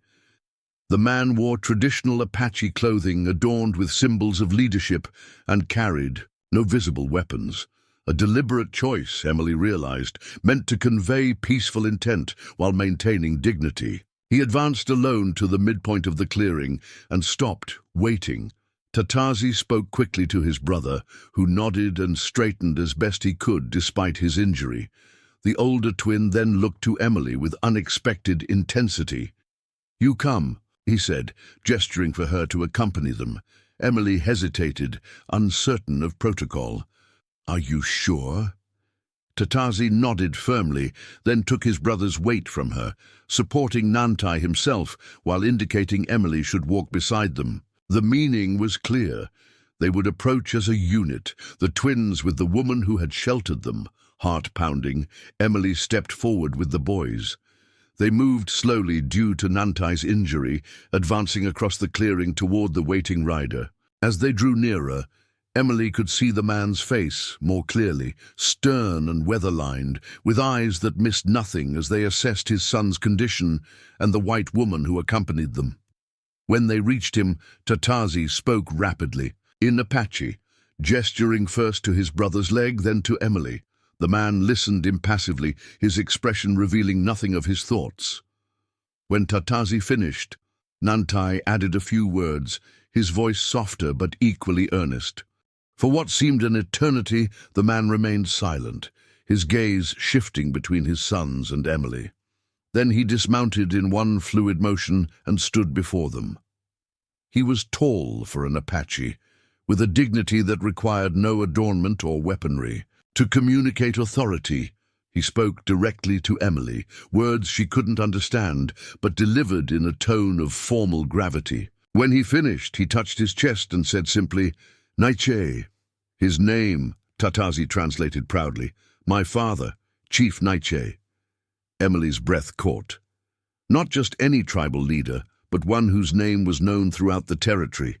The man wore traditional Apache clothing adorned with symbols of leadership and carried no visible weapons. A deliberate choice, Emily realized, meant to convey peaceful intent while maintaining dignity. He advanced alone to the midpoint of the clearing and stopped, waiting. Tatazi spoke quickly to his brother, who nodded and straightened as best he could despite his injury. The older twin then looked to Emily with unexpected intensity. "You come," he said, gesturing for her to accompany them. Emily hesitated, uncertain of protocol. "Are you sure?" Tatazi nodded firmly, then took his brother's weight from her, supporting Nantai himself while indicating Emily should walk beside them. The meaning was clear. They would approach as a unit, the twins with the woman who had sheltered them. Heart pounding, Emily stepped forward with the boys. They moved slowly due to Nantai's injury, advancing across the clearing toward the waiting rider. As they drew nearer, Emily could see the man's face more clearly, stern and weather-lined, with eyes that missed nothing as they assessed his son's condition and the white woman who accompanied them. When they reached him, Tatazi spoke rapidly, in Apache, gesturing first to his brother's leg, then to Emily. The man listened impassively, his expression revealing nothing of his thoughts. When Tatazi finished, Nantai added a few words, his voice softer but equally earnest. For what seemed an eternity, the man remained silent, his gaze shifting between his sons and Emily. Then he dismounted in one fluid motion and stood before them. He was tall for an Apache, with a dignity that required no adornment or weaponry. To communicate authority, he spoke directly to Emily, words she couldn't understand, but delivered in a tone of formal gravity. When he finished, he touched his chest and said simply, "Naiche." His name, Tatazi translated proudly. "My father, Chief Naiche." Emily's breath caught. Not just any tribal leader, but one whose name was known throughout the territory.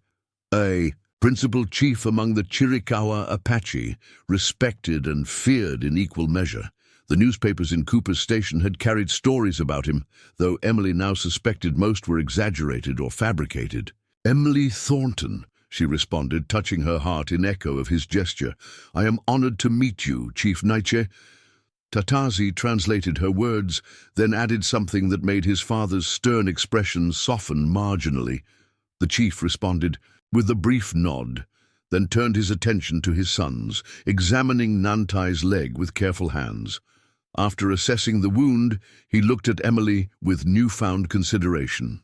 A principal chief among the Chiricahua Apache, respected and feared in equal measure. The newspapers in Cooper's Station had carried stories about him, though Emily now suspected most were exaggerated or fabricated. "Emily Thornton," she responded, touching her heart in echo of his gesture. "I am honored to meet you, Chief Naiche." Tatazi translated her words, then added something that made his father's stern expression soften marginally. The chief responded with a brief nod, then turned his attention to his sons, examining Nantai's leg with careful hands. After assessing the wound, he looked at Emily with newfound consideration.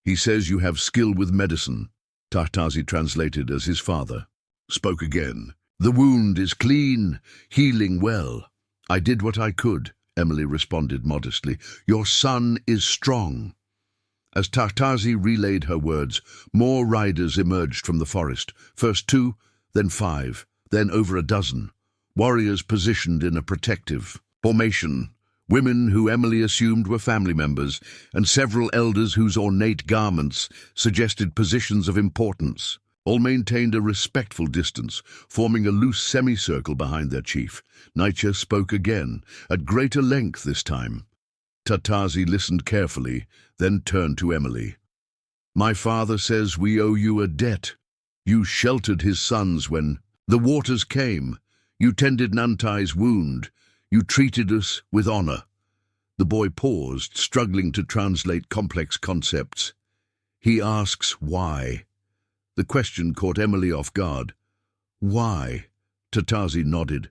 "He says you have skill with medicine," Tatazi translated as his father spoke again. "The wound is clean, healing well." "I did what I could," Emily responded modestly. "Your son is strong." As Tatazi relayed her words, more riders emerged from the forest. First 2, then 5, then over a dozen. Warriors positioned in a protective formation. Women who Emily assumed were family members, and several elders whose ornate garments suggested positions of importance. All maintained a respectful distance, forming a loose semicircle behind their chief. Naiche spoke again, at greater length this time. Tatazi listened carefully, then turned to Emily. "My father says we owe you a debt. You sheltered his sons when the waters came. You tended Nantai's wound. You treated us with honor." The boy paused, struggling to translate complex concepts. He asks why. The question caught Emily off guard. "Why?" Tatazi nodded.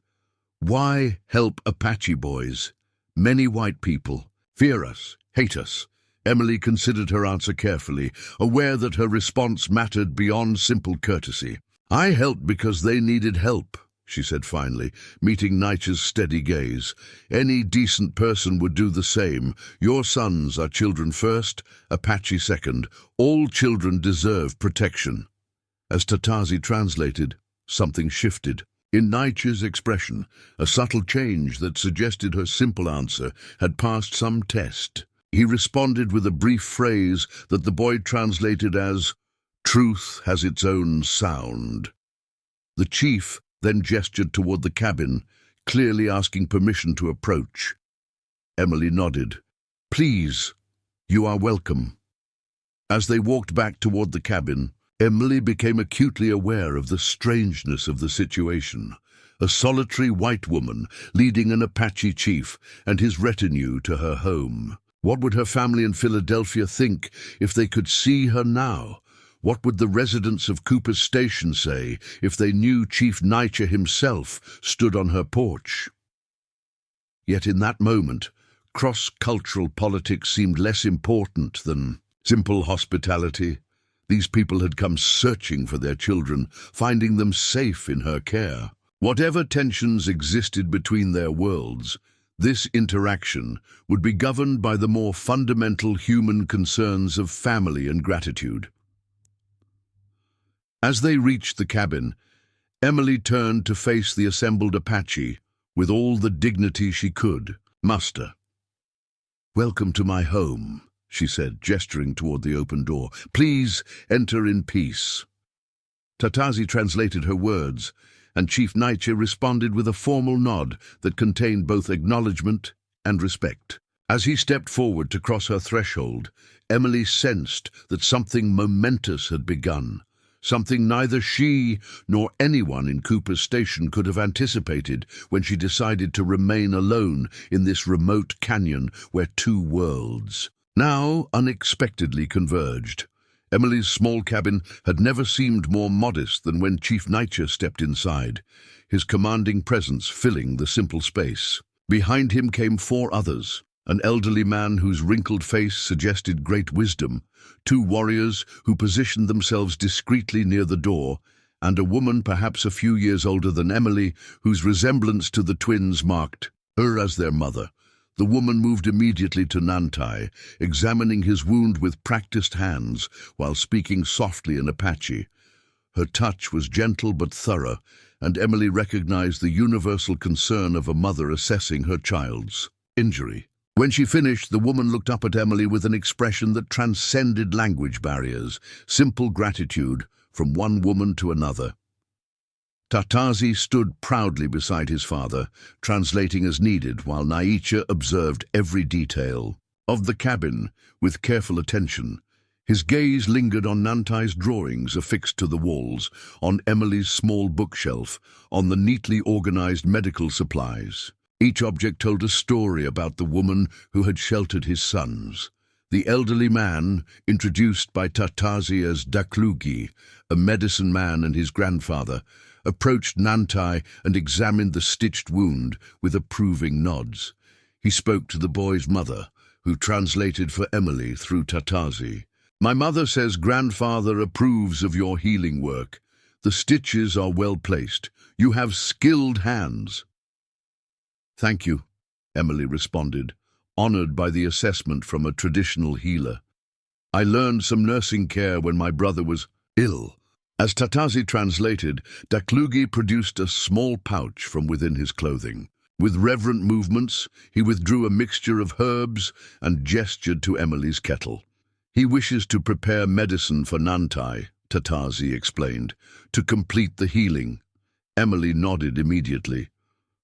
"Why help Apache boys? Many white people fear us, hate us." Emily considered her answer carefully, aware that her response mattered beyond simple courtesy. "I helped because they needed help," she said finally, meeting Nietzsche's steady gaze. "Any decent person would do the same. Your sons are children first, Apache second. All children deserve protection." As Tatazi translated, something shifted. In Nietzsche's expression, a subtle change that suggested her simple answer had passed some test. He responded with a brief phrase that the boy translated as, "Truth has its own sound." The chief then gestured toward the cabin, clearly asking permission to approach. Emily nodded. "Please, you are welcome." As they walked back toward the cabin, Emily became acutely aware of the strangeness of the situation. A solitary white woman leading an Apache chief and his retinue to her home. What would her family in Philadelphia think if they could see her now? What would the residents of Cooper's Station say if they knew Chief Nietzsche himself stood on her porch? Yet in that moment, cross-cultural politics seemed less important than simple hospitality. These people had come searching for their children, finding them safe in her care. Whatever tensions existed between their worlds, this interaction would be governed by the more fundamental human concerns of family and gratitude. As they reached the cabin, Emily turned to face the assembled Apache with all the dignity she could muster. "Welcome to my home," she said, gesturing toward the open door. "Please enter in peace." Tatazi translated her words, and Chief Nietzsche responded with a formal nod that contained both acknowledgement and respect. As he stepped forward to cross her threshold, Emily sensed that something momentous had begun, something neither she nor anyone in Cooper's Station could have anticipated when she decided to remain alone in this remote canyon where two worlds now unexpectedly converged. Emily's small cabin had never seemed more modest than when Chief Nietzsche stepped inside, his commanding presence filling the simple space. Behind him came four others, an elderly man whose wrinkled face suggested great wisdom, two warriors who positioned themselves discreetly near the door, and a woman perhaps a few years older than Emily, whose resemblance to the twins marked her as their mother. The woman moved immediately to Nantai, examining his wound with practiced hands while speaking softly in Apache. Her touch was gentle but thorough, and Emily recognized the universal concern of a mother assessing her child's injury. When she finished, the woman looked up at Emily with an expression that transcended language barriers, simple gratitude from one woman to another. Tatazi stood proudly beside his father, translating as needed, while Nietzsche observed every detail of the cabin with careful attention. His gaze lingered on Nantai's drawings affixed to the walls, on Emily's small bookshelf, on the neatly organized medical supplies. Each object told a story about the woman who had sheltered his sons. The elderly man, introduced by Tatazi as Daklugi, a medicine man and his grandfather, approached Nantai and examined the stitched wound with approving nods. He spoke to the boy's mother, who translated for Emily through Tatazi. "My mother says grandfather approves of your healing work. The stitches are well placed. You have skilled hands." "Thank you," Emily responded, honored by the assessment from a traditional healer. "I learned some nursing care when my brother was ill." As Tatazi translated, Daklugi produced a small pouch from within his clothing. With reverent movements, he withdrew a mixture of herbs and gestured to Emily's kettle. "He wishes to prepare medicine for Nantai," Tatazi explained, "to complete the healing." Emily nodded immediately.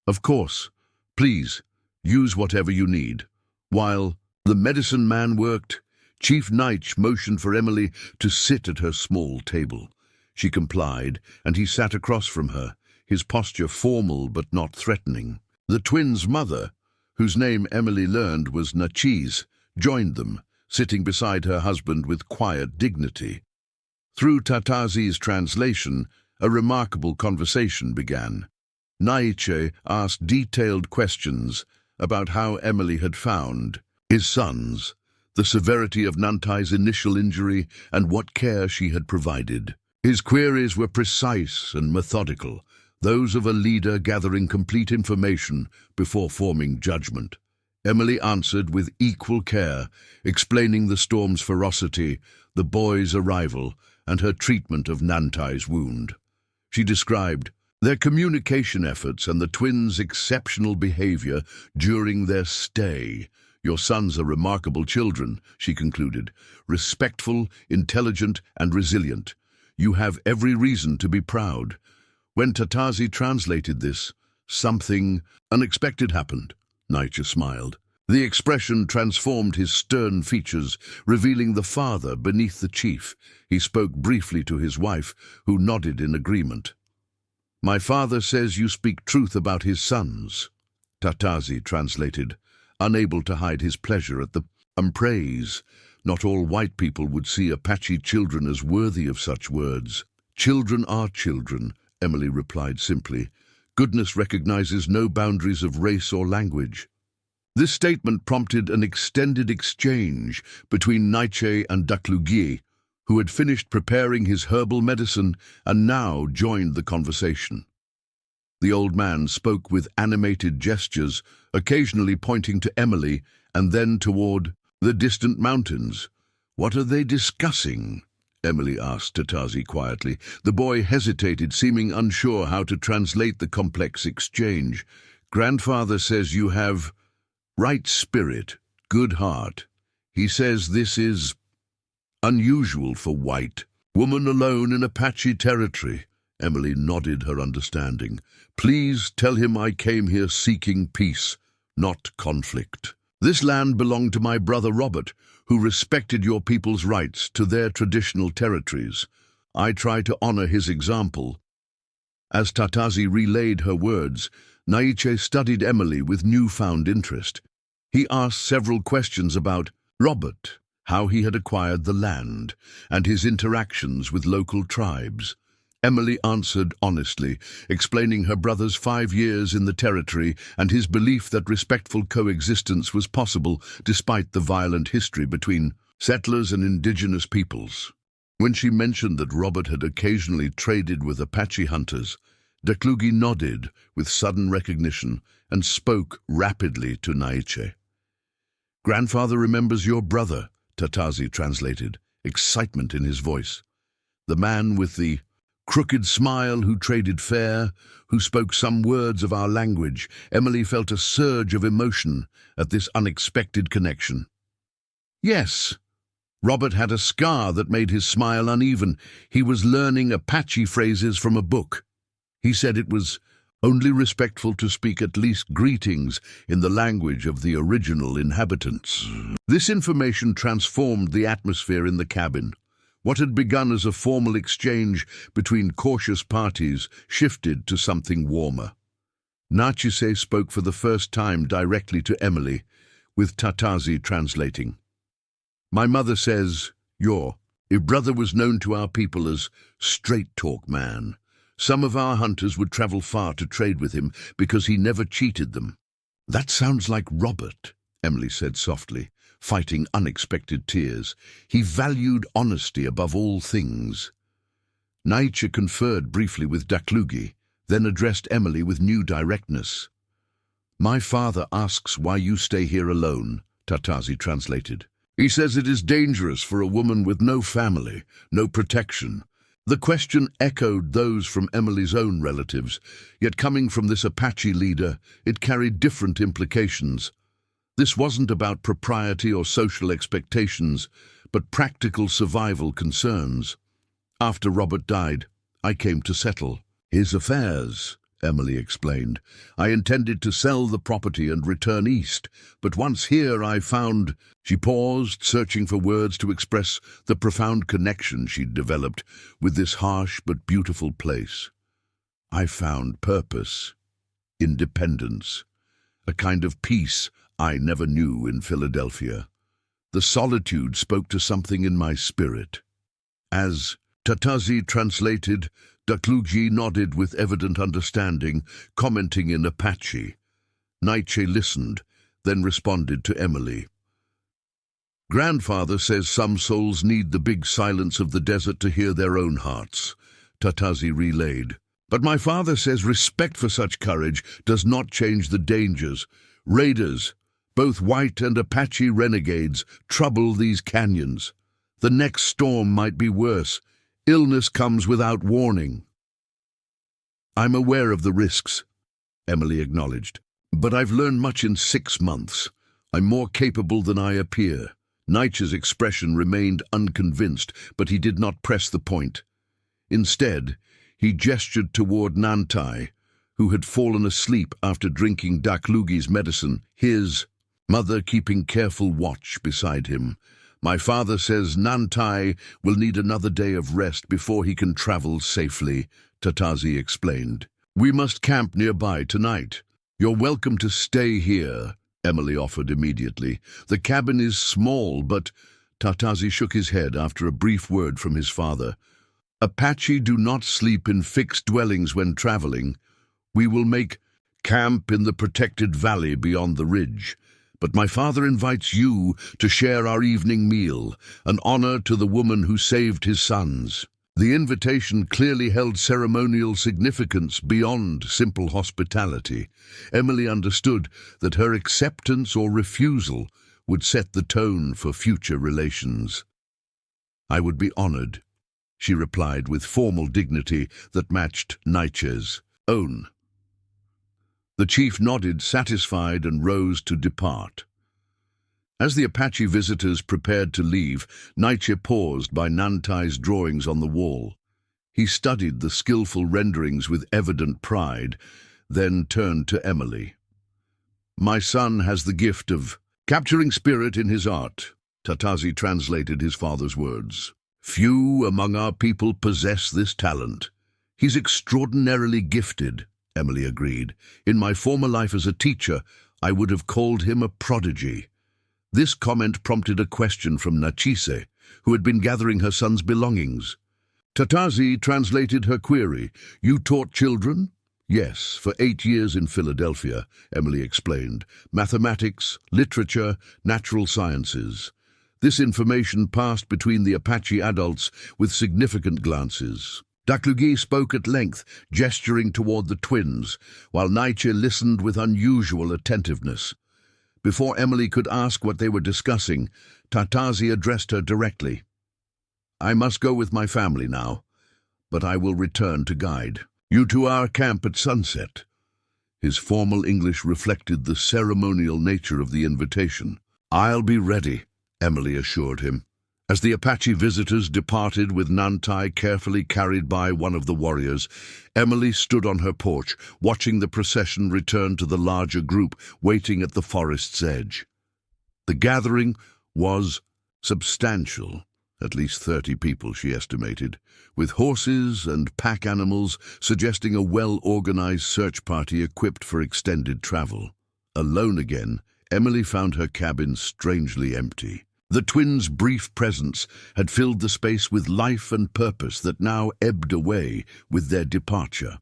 "Of course. Please, use whatever you need." While the medicine man worked, Chief Nietzsche motioned for Emily to sit at her small table. She complied, and he sat across from her, his posture formal but not threatening. The twins' mother, whose name Emily learned was Nachise, joined them, sitting beside her husband with quiet dignity. Through Tatazi's translation, a remarkable conversation began. Naiche asked detailed questions about how Emily had found his sons, the severity of Nantai's initial injury, and what care she had provided. His queries were precise and methodical, those of a leader gathering complete information before forming judgment. Emily answered with equal care, explaining the storm's ferocity, the boy's arrival, and her treatment of Nantai's wound. She described their communication efforts and the twins' exceptional behavior during their stay. "Your sons are remarkable children," she concluded, "respectful, intelligent, and resilient. You have every reason to be proud." When Tatazi translated this, something unexpected happened. Naiche smiled. The expression transformed his stern features, revealing the father beneath the chief. He spoke briefly to his wife, who nodded in agreement. "My father says you speak truth about his sons," Tatazi translated, unable to hide his pleasure at the praise. Not all white people would see Apache children as worthy of such words. "Children are children," Emily replied simply. "Goodness recognizes no boundaries of race or language." This statement prompted an extended exchange between Naiche and Daklugie, who had finished preparing his herbal medicine and now joined the conversation. The old man spoke with animated gestures, occasionally pointing to Emily and then toward the distant mountains. "What are they discussing?" Emily asked Tatazi quietly. The boy hesitated, seeming unsure how to translate the complex exchange. "Grandfather says you have right spirit, good heart. He says this is unusual for white. Woman alone in Apache territory." Emily nodded her understanding. "Please tell him I came here seeking peace, not conflict. This land belonged to my brother Robert, who respected your people's rights to their traditional territories. I try to honor his example." As Tatazi relayed her words, Naiche studied Emily with newfound interest. He asked several questions about Robert, how he had acquired the land, and his interactions with local tribes. Emily answered honestly, explaining her brother's 5 years in the territory and his belief that respectful coexistence was possible despite the violent history between settlers and indigenous peoples. When she mentioned that Robert had occasionally traded with Apache hunters, Daklugie nodded with sudden recognition and spoke rapidly to Naiche. "Grandfather remembers your brother," Tatazi translated, excitement in his voice. "The man with the crooked smile who traded fair, who spoke some words of our language." Emily felt a surge of emotion at this unexpected connection. "Yes, Robert had a scar that made his smile uneven. He was learning Apache phrases from a book. He said it was only respectful to speak at least greetings in the language of the original inhabitants." This information transformed the atmosphere in the cabin. What had begun as a formal exchange between cautious parties shifted to something warmer. Nachise spoke for the first time directly to Emily, with Tatazi translating. "My mother says your brother was known to our people as straight-talk man. Some of our hunters would travel far to trade with him because he never cheated them." "That sounds like Robert," Emily said softly, fighting unexpected tears. "He valued honesty above all things." Naiche conferred briefly with Daklugie, then addressed Emily with new directness. "My father asks why you stay here alone," Tatazi translated. "He says it is dangerous for a woman with no family, no protection." The question echoed those from Emily's own relatives, yet coming from this Apache leader, it carried different implications. This wasn't about propriety or social expectations, but practical survival concerns. "After Robert died, I came to settle his affairs," Emily explained. "I intended to sell the property and return east, but once here I found—" She paused, searching for words to express the profound connection she'd developed with this harsh but beautiful place. "I found purpose, independence, a kind of peace I never knew in Philadelphia. The solitude spoke to something in my spirit." As Tatazi translated, Daklugi nodded with evident understanding, commenting in Apache. Nietzsche listened, then responded to Emily. "Grandfather says some souls need the big silence of the desert to hear their own hearts," Tatazi relayed. "But my father says respect for such courage does not change the dangers. Raiders, both white and Apache renegades, trouble these canyons. The next storm might be worse. Illness comes without warning." "I'm aware of the risks," Emily acknowledged. "But I've learned much in 6 months. I'm more capable than I appear." Nietzsche's expression remained unconvinced, but he did not press the point. Instead, he gestured toward Nantai, who had fallen asleep after drinking Daklugi's medicine, his mother keeping careful watch beside him. "My father says Nantai will need another day of rest before he can travel safely," Tatazi explained. "We must camp nearby tonight." "You're welcome to stay here," Emily offered immediately. "The cabin is small, but—" Tatazi shook his head after a brief word from his father. "Apache do not sleep in fixed dwellings when traveling. We will make camp in the protected valley beyond the ridge. But my father invites you to share our evening meal, an honor to the woman who saved his sons." The invitation clearly held ceremonial significance beyond simple hospitality. Emily understood that her acceptance or refusal would set the tone for future relations. "I would be honored," she replied with formal dignity that matched Nietzsche's own. The chief nodded, satisfied, and rose to depart. As the Apache visitors prepared to leave, Nietzsche paused by Nantai's drawings on the wall. He studied the skillful renderings with evident pride, then turned to Emily. "My son has the gift of capturing spirit in his art," Tatazi translated his father's words. "Few among our people possess this talent. He's extraordinarily gifted," Emily agreed. "In my former life as a teacher, I would have called him a prodigy." This comment prompted a question from Nachise, who had been gathering her son's belongings. Tatazi translated her query. "You taught children?" "Yes, for 8 years in Philadelphia," Emily explained. "Mathematics, literature, natural sciences." This information passed between the Apache adults with significant glances. Daklugi spoke at length, gesturing toward the twins, while Nietzsche listened with unusual attentiveness. Before Emily could ask what they were discussing, Tatazi addressed her directly. "I must go with my family now, but I will return to guide you to our camp at sunset." His formal English reflected the ceremonial nature of the invitation. "I'll be ready," Emily assured him. As the Apache visitors departed with Nantai carefully carried by one of the warriors, Emily stood on her porch, watching the procession return to the larger group waiting at the forest's edge. The gathering was substantial, at least 30 people, she estimated, with horses and pack animals suggesting a well-organized search party equipped for extended travel. Alone again, Emily found her cabin strangely empty. The twins' brief presence had filled the space with life and purpose that now ebbed away with their departure.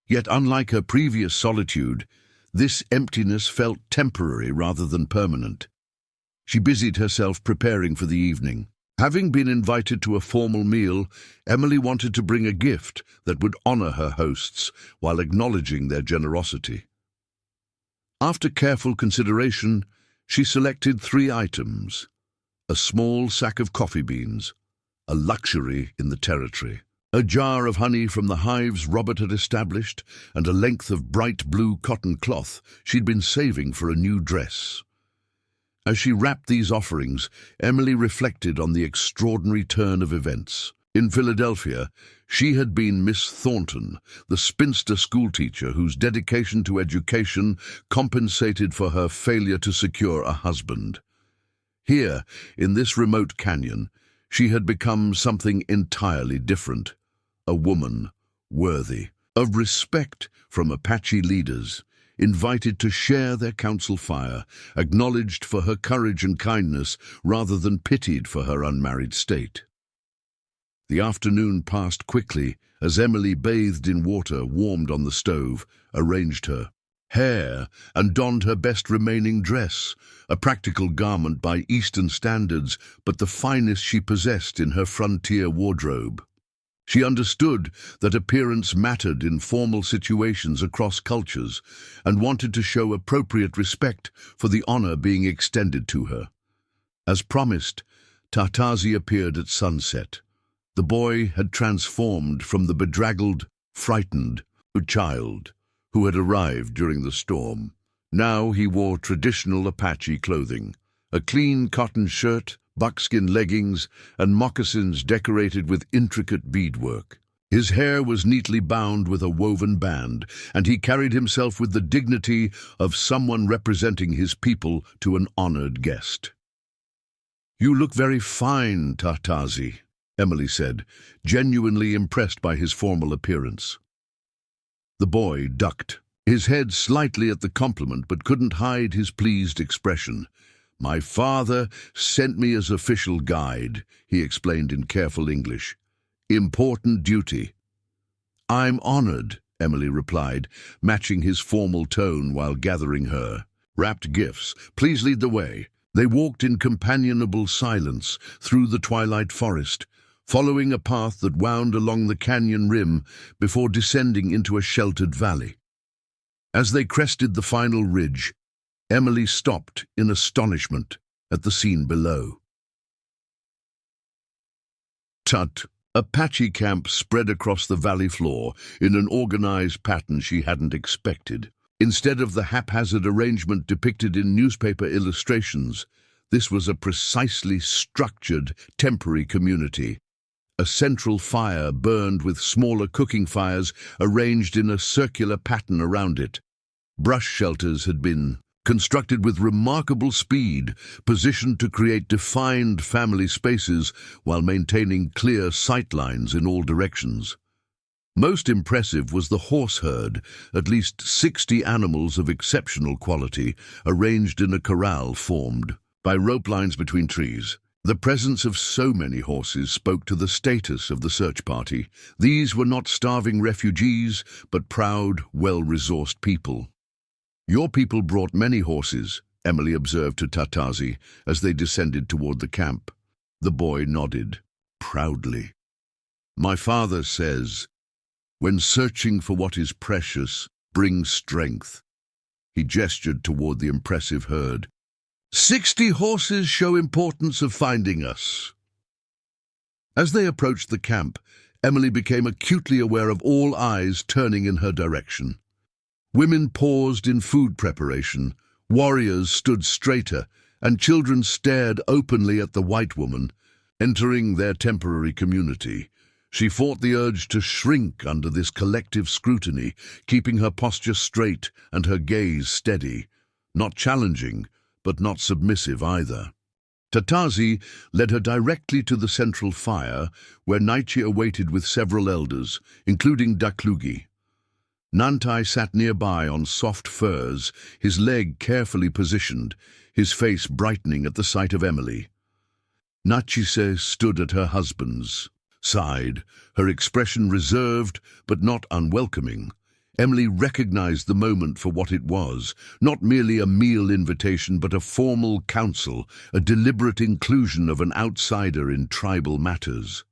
Yet unlike her previous solitude, this emptiness felt temporary rather than permanent. She busied herself preparing for the evening. Having been invited to a formal meal, Emily wanted to bring a gift that would honor her hosts while acknowledging their generosity. After careful consideration, she selected 3 items: a small sack of coffee beans, a luxury in the territory, a jar of honey from the hives Robert had established, and a length of bright blue cotton cloth she'd been saving for a new dress. As she wrapped these offerings, Emily reflected on the extraordinary turn of events. In Philadelphia, she had been Miss Thornton, the spinster schoolteacher whose dedication to education compensated for her failure to secure a husband. Here, in this remote canyon, she had become something entirely different, a woman worthy of respect from Apache leaders, invited to share their council fire, acknowledged for her courage and kindness rather than pitied for her unmarried state. The afternoon passed quickly as Emily bathed in water warmed on the stove, arranged her hair, and donned her best remaining dress, a practical garment by Eastern standards, but the finest she possessed in her frontier wardrobe. She understood that appearance mattered in formal situations across cultures and wanted to show appropriate respect for the honor being extended to her. As promised, Tahtazi appeared at sunset. The boy had transformed from the bedraggled, frightened child who had arrived during the storm. Now he wore traditional Apache clothing, a clean cotton shirt, buckskin leggings, and moccasins decorated with intricate beadwork. His hair was neatly bound with a woven band, and he carried himself with the dignity of someone representing his people to an honored guest. "You look very fine, Tahtazi," Emily said, genuinely impressed by his formal appearance. The boy ducked, his head slightly at the compliment, but couldn't hide his pleased expression. "My father sent me as official guide," he explained in careful English. "Important duty." "I'm honored," Emily replied, matching his formal tone while gathering her wrapped gifts. "Please lead the way." They walked in companionable silence through the twilight forest, following a path that wound along the canyon rim before descending into a sheltered valley. As they crested the final ridge, Emily stopped in astonishment at the scene below. Tut! Apache camp spread across the valley floor in an organized pattern she hadn't expected. Instead of the haphazard arrangement depicted in newspaper illustrations, this was a precisely structured, temporary community. A central fire burned with smaller cooking fires arranged in a circular pattern around it. Brush shelters had been constructed with remarkable speed, positioned to create defined family spaces while maintaining clear sight lines in all directions. Most impressive was the horse herd, at least 60 animals of exceptional quality, arranged in a corral formed by rope lines between trees. The presence of so many horses spoke to the status of the search party. These were not starving refugees, but proud, well-resourced people. "Your people brought many horses," Emily observed to Tahtazi as they descended toward the camp. The boy nodded, proudly. "My father says, when searching for what is precious, bring strength." He gestured toward the impressive herd. 60 horses show importance of finding us." As they approached the camp, Emily became acutely aware of all eyes turning in her direction. Women paused in food preparation, warriors stood straighter, and children stared openly at the white woman, entering their temporary community. She fought the urge to shrink under this collective scrutiny, keeping her posture straight and her gaze steady, not challenging, but not submissive either. Tahtazi led her directly to the central fire, where Naichi awaited with several elders, including Daklugi. Nantai sat nearby on soft furs, his leg carefully positioned, his face brightening at the sight of Emily. Nachise stood at her husband's side, her expression reserved but not unwelcoming. Emily recognized the moment for what it was, not merely a meal invitation but a formal council, a deliberate inclusion of an outsider in tribal matters.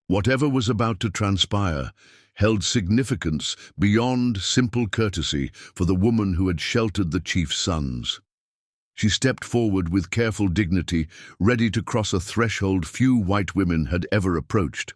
Whatever was about to transpire held significance beyond simple courtesy for the woman who had sheltered the chief's sons. She stepped forward with careful dignity, ready to cross a threshold few white women had ever approached.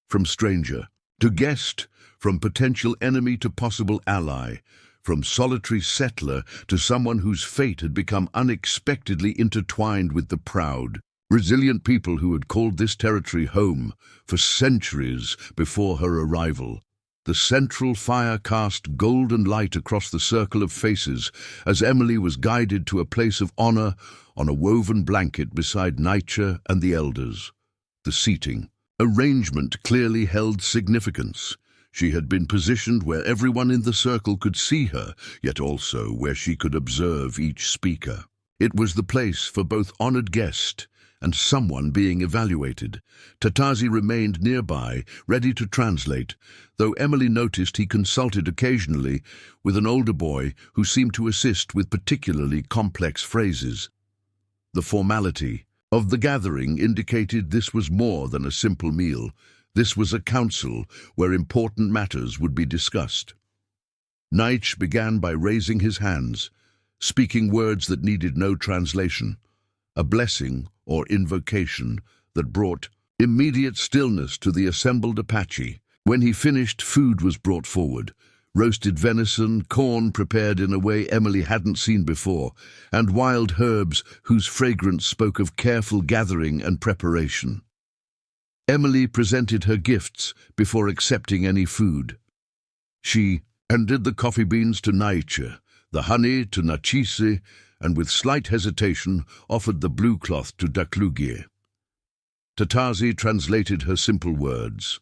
From stranger to guest, from potential enemy to possible ally, from solitary settler to someone whose fate had become unexpectedly intertwined with the proud. resilient people who had called this territory home for centuries before her arrival. The central fire cast golden light across the circle of faces as Emily was guided to a place of honor on a woven blanket beside Nietzsche and the elders. The seating arrangement clearly held significance. She had been positioned where everyone in the circle could see her, yet also where she could observe each speaker. It was the place for both honored guest and someone being evaluated. Tatazi remained nearby, ready to translate, though Emily noticed he consulted occasionally with an older boy who seemed to assist with particularly complex phrases. The formality of the gathering indicated this was more than a simple meal. This was a council where important matters would be discussed. Nietzsche began by raising his hands, speaking words that needed no translation, a blessing or invocation that brought immediate stillness to the assembled Apache. When he finished, food was brought forward. Roasted venison, corn prepared in a way Emily hadn't seen before, and wild herbs whose fragrance spoke of careful gathering and preparation. Emily presented her gifts before accepting any food. She handed the coffee beans to Nietzsche, the honey to Nachisi, and with slight hesitation offered the blue cloth to Daklugie. Tatazi translated her simple words.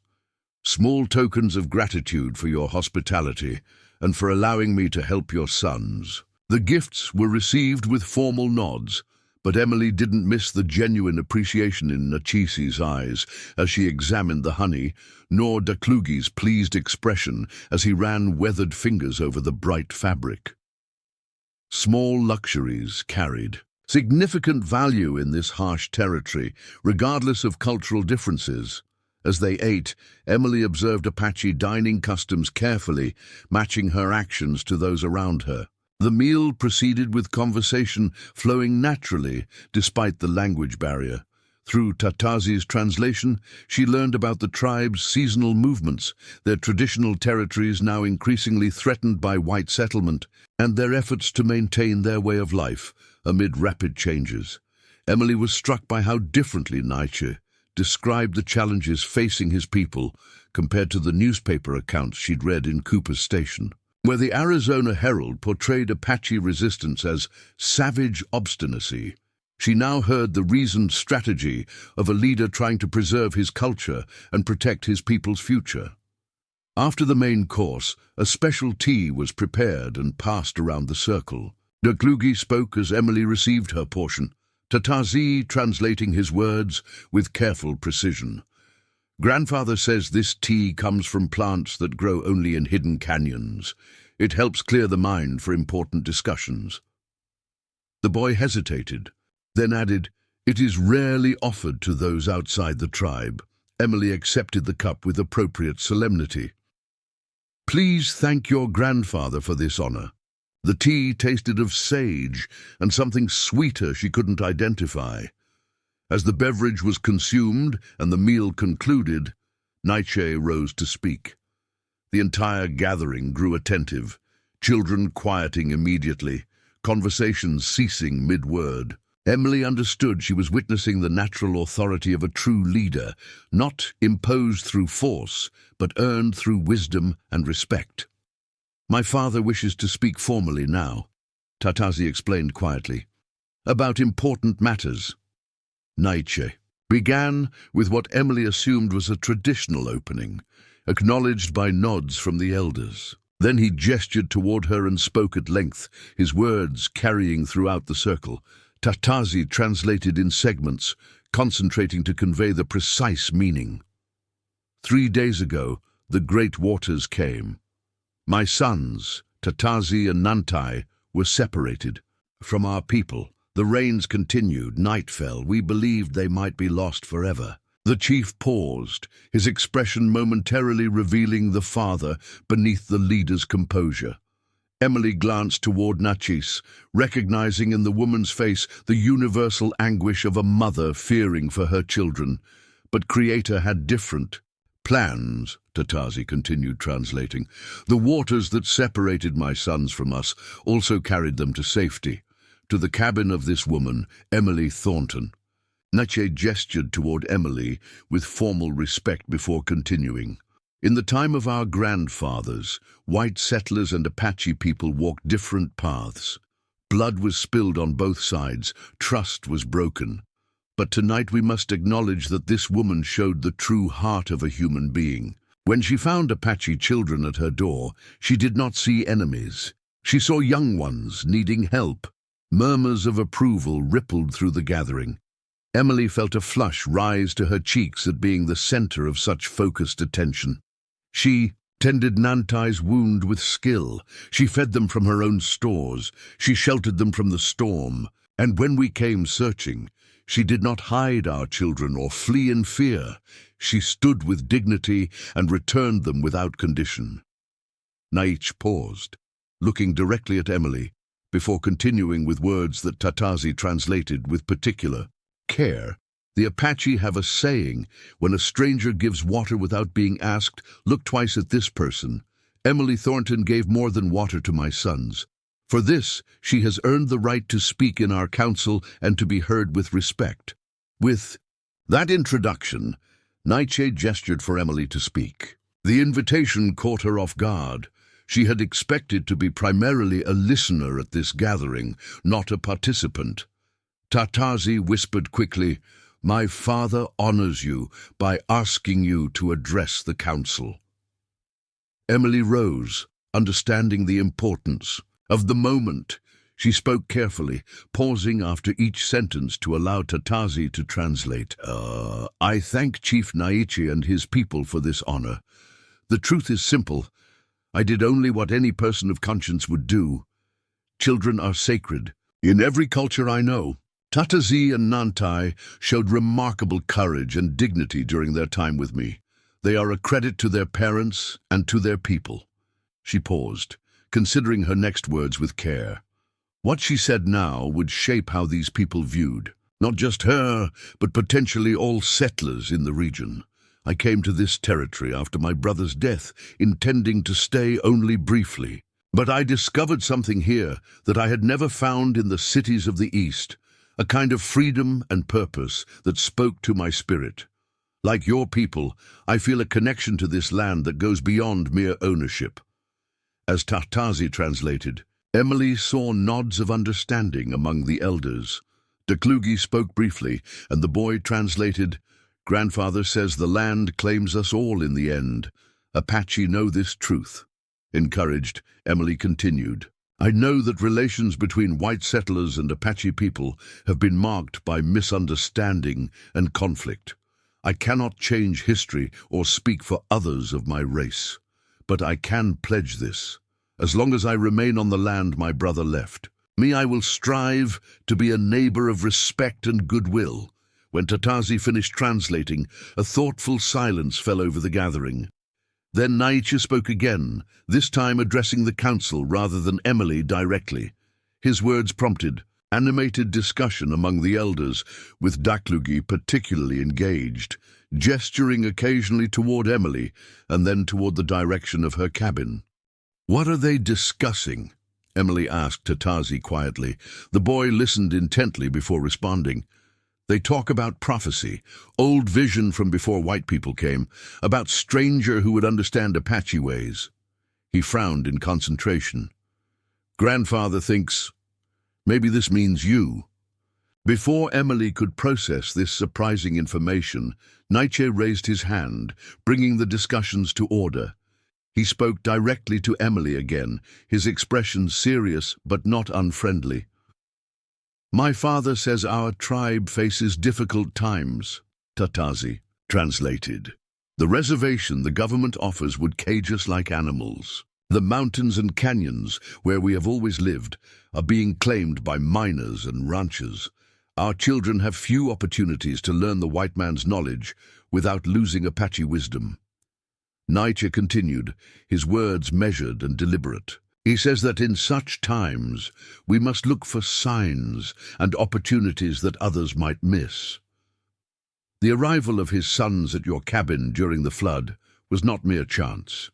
"Small tokens of gratitude for your hospitality and for allowing me to help your sons." The gifts were received with formal nods, but Emily didn't miss the genuine appreciation in Nachisi's eyes as she examined the honey, nor Daklugie's pleased expression as he ran weathered fingers over the bright fabric. Small luxuries carried significant value in this harsh territory, regardless of cultural differences. As they ate, Emily observed Apache dining customs carefully, matching her actions to those around her. The meal proceeded with conversation flowing naturally, despite the language barrier. Through Tatazi's translation, she learned about the tribe's seasonal movements, their traditional territories now increasingly threatened by white settlement, and their efforts to maintain their way of life amid rapid changes. Emily was struck by how differently Nietzsche described the challenges facing his people compared to the newspaper accounts she'd read in Cooper's Station, where the Arizona Herald portrayed Apache resistance as savage obstinacy. She now heard the reasoned strategy of a leader trying to preserve his culture and protect his people's future. After the main course, a special tea was prepared and passed around the circle. Daklugie spoke as Emily received her portion, Tatazi translating his words with careful precision. "Grandfather says this tea comes from plants that grow only in hidden canyons. It helps clear the mind for important discussions." The boy hesitated, then added, "It is rarely offered to those outside the tribe." Emily accepted the cup with appropriate solemnity. "Please thank your grandfather for this honor." The tea tasted of sage and something sweeter she couldn't identify. As the beverage was consumed and the meal concluded, Nietzsche rose to speak. The entire gathering grew attentive, children quieting immediately, conversations ceasing mid-word. Emily understood she was witnessing the natural authority of a true leader, not imposed through force, but earned through wisdom and respect. "My father wishes to speak formally now," Tatazi explained quietly, "about important matters." Nietzsche began with what Emily assumed was a traditional opening, acknowledged by nods from the elders. Then he gestured toward her and spoke at length, his words carrying throughout the circle. Tatazi translated in segments, concentrating to convey the precise meaning. 3 days ago, the great waters came. My sons, Tatazi and Nantai, were separated from our people. The rains continued, night fell. We believed they might be lost forever. The chief paused, his expression momentarily revealing the father beneath the leader's composure. Emily glanced toward Nachis, recognizing in the woman's face the universal anguish of a mother fearing for her children. But Creator had different plans, Tatazi continued translating. The waters that separated my sons from us also carried them to safety, to the cabin of this woman, Emily Thornton. Nietzsche gestured toward Emily with formal respect before continuing. In the time of our grandfathers, white settlers and Apache people walked different paths. Blood was spilled on both sides, trust was broken. But tonight we must acknowledge that this woman showed the true heart of a human being. When she found Apache children at her door, she did not see enemies. She saw young ones needing help. Murmurs of approval rippled through the gathering. Emily felt a flush rise to her cheeks at being the center of such focused attention. She tended Nantai's wound with skill. She fed them from her own stores. She sheltered them from the storm. And when we came searching, she did not hide our children or flee in fear. She stood with dignity and returned them without condition. Nietzsche paused, looking directly at Emily, before continuing with words that Tatazi translated with particular care. The Apache have a saying, when a stranger gives water without being asked, look twice at this person. Emily Thornton gave more than water to my sons. For this, she has earned the right to speak in our council and to be heard with respect. With that introduction, Nietzsche gestured for Emily to speak. The invitation caught her off guard. She had expected to be primarily a listener at this gathering, not a participant. Tatazi whispered quickly, "My father honors you by asking you to address the council." Emily rose, understanding the importance of the moment. She spoke carefully, pausing after each sentence to allow Tatazi to translate. I thank Chief Nietzsche and his people for this honor. The truth is simple. I did only what any person of conscience would do. Children are sacred. In every culture I know, Tatazi and Nantai showed remarkable courage and dignity during their time with me. They are a credit to their parents and to their people. She paused, considering her next words with care. What she said now would shape how these people viewed, not just her, but potentially all settlers in the region. I came to this territory after my brother's death, intending to stay only briefly. But I discovered something here that I had never found in the cities of the East. A kind of freedom and purpose that spoke to my spirit. Like your people, I feel a connection to this land that goes beyond mere ownership. As Tatazi translated, Emily saw nods of understanding among the elders. Deklugi spoke briefly, and the boy translated, "Grandfather says the land claims us all in the end. Apache know this truth." Encouraged, Emily continued, "I know that relations between white settlers and Apache people have been marked by misunderstanding and conflict. I cannot change history or speak for others of my race, but I can pledge this. As long as I remain on the land my brother left, I will strive to be a neighbor of respect and goodwill." When Tatazi finished translating, a thoughtful silence fell over the gathering. Then Nietzsche spoke again, this time addressing the council rather than Emily directly. His words prompted animated discussion among the elders, with Deklugi particularly engaged, gesturing occasionally toward Emily and then toward the direction of her cabin. "What are they discussing?" Emily asked Tatazi quietly. The boy listened intently before responding. "They talk about prophecy, old vision from before white people came, about stranger who would understand Apache ways." He frowned in concentration. "Grandfather thinks, maybe this means you." Before Emily could process this surprising information, Nietzsche raised his hand, bringing the discussions to order. He spoke directly to Emily again, his expression serious but not unfriendly. "My father says our tribe faces difficult times," Tatazi translated. "The reservation the government offers would cage us like animals. The mountains and canyons, where we have always lived, are being claimed by miners and ranchers. Our children have few opportunities to learn the white man's knowledge without losing Apache wisdom." Nietzsche continued, his words measured and deliberate. He says that in such times, we must look for signs and opportunities that others might miss. The arrival of his sons at your cabin during the flood was not mere chance.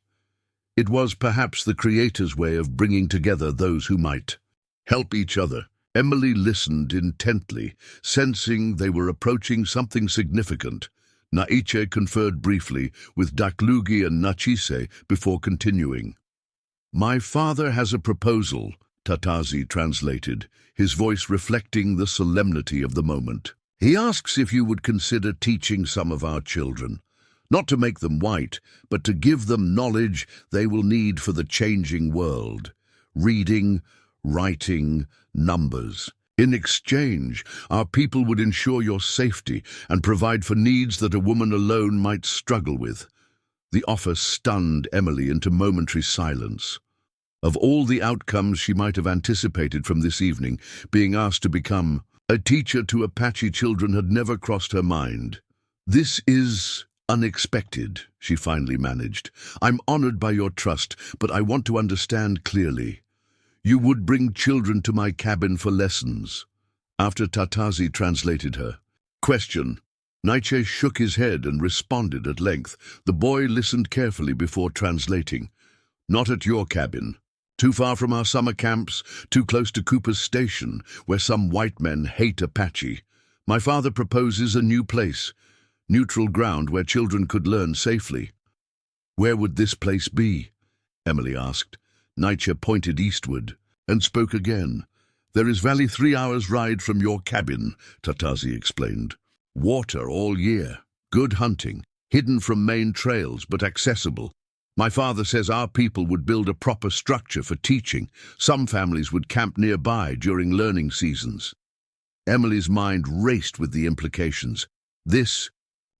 It was perhaps the Creator's way of bringing together those who might help each other Emily listened intently, sensing they were approaching something significant. Naiche conferred briefly with Daklugi and Nachise before continuing. "My father has a proposal," Tatazi translated, his voice reflecting the solemnity of the moment. "He asks if you would consider teaching some of our children, not to make them white, but to give them knowledge they will need for the changing world. Reading, writing, numbers. In exchange, our people would ensure your safety and provide for needs that a woman alone might struggle with." The offer stunned Emily into momentary silence. Of all the outcomes she might have anticipated from this evening, being asked to become a teacher to Apache children had never crossed her mind. "This is unexpected," she finally managed. "I'm honored by your trust, but I want to understand clearly. You would bring children to my cabin for lessons?" After Tatazi translated her question, Naiche shook his head and responded at length. The boy listened carefully before translating. "Not at your cabin. Too far from our summer camps, too close to Cooper's Station, where some white men hate Apache. My father proposes a new place, neutral ground where children could learn safely." "Where would this place be?" Emily asked. Naiche pointed eastward and spoke again. "There is valley 3 hours' ride from your cabin," Tatazi explained. "Water all year, good hunting, hidden from main trails but accessible. My father says our people would build a proper structure for teaching. Some families would camp nearby during learning seasons." Emily's mind raced with the implications. This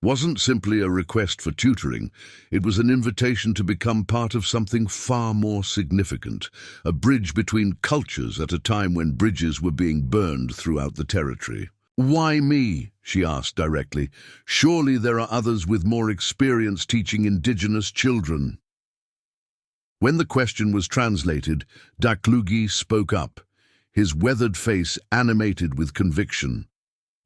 wasn't simply a request for tutoring. It was an invitation to become part of something far more significant, a bridge between cultures at a time when bridges were being burned throughout the territory. "Why me?" she asked directly. "Surely there are others with more experience teaching indigenous children." When the question was translated, Daklugi spoke up, his weathered face animated with conviction.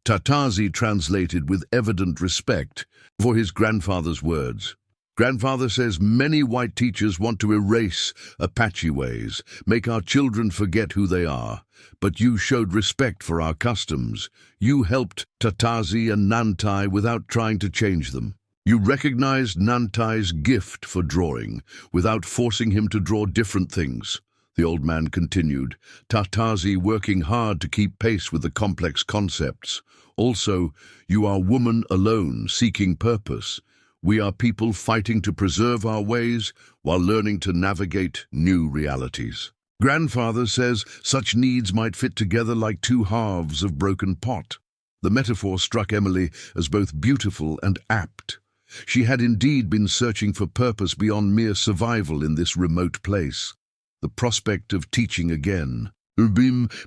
Tatazi translated with evident respect for his grandfather's words. "Grandfather says many white teachers want to erase Apache ways, make our children forget who they are. But you showed respect for our customs. You helped Tatazi and Nantai without trying to change them. You recognized Nantai's gift for drawing, without forcing him to draw different things," the old man continued, Tatazi working hard to keep pace with the complex concepts. "Also, you are woman alone, seeking purpose. We are people fighting to preserve our ways while learning to navigate new realities. Grandfather says such needs might fit together like two halves of broken pot." The metaphor struck Emily as both beautiful and apt. She had indeed been searching for purpose beyond mere survival in this remote place. The prospect of teaching again,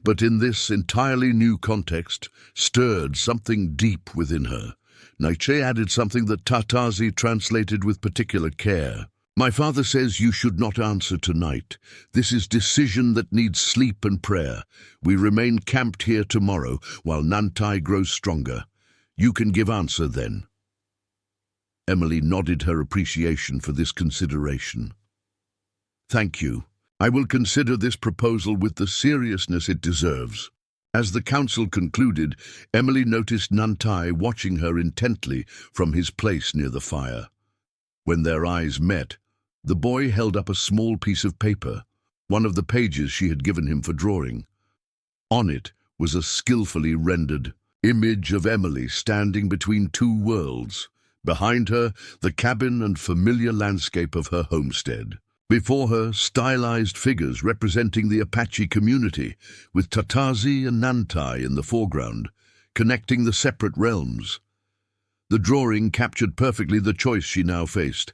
but in this entirely new context, stirred something deep within her. Naiche added something that Tatazi translated with particular care. "My father says you should not answer tonight. This is decision that needs sleep and prayer. We remain camped here tomorrow while Nantai grows stronger. You can give answer then." Emily nodded her appreciation for this consideration. "Thank you. I will consider this proposal with the seriousness it deserves." As the council concluded, Emily noticed Nantai watching her intently from his place near the fire. When their eyes met, the boy held up a small piece of paper, one of the pages she had given him for drawing. On it was a skillfully rendered image of Emily standing between two worlds. Behind her, the cabin and familiar landscape of her homestead. Before her, stylized figures representing the Apache community, with Tatazi and Nantai in the foreground, connecting the separate realms. The drawing captured perfectly the choice she now faced: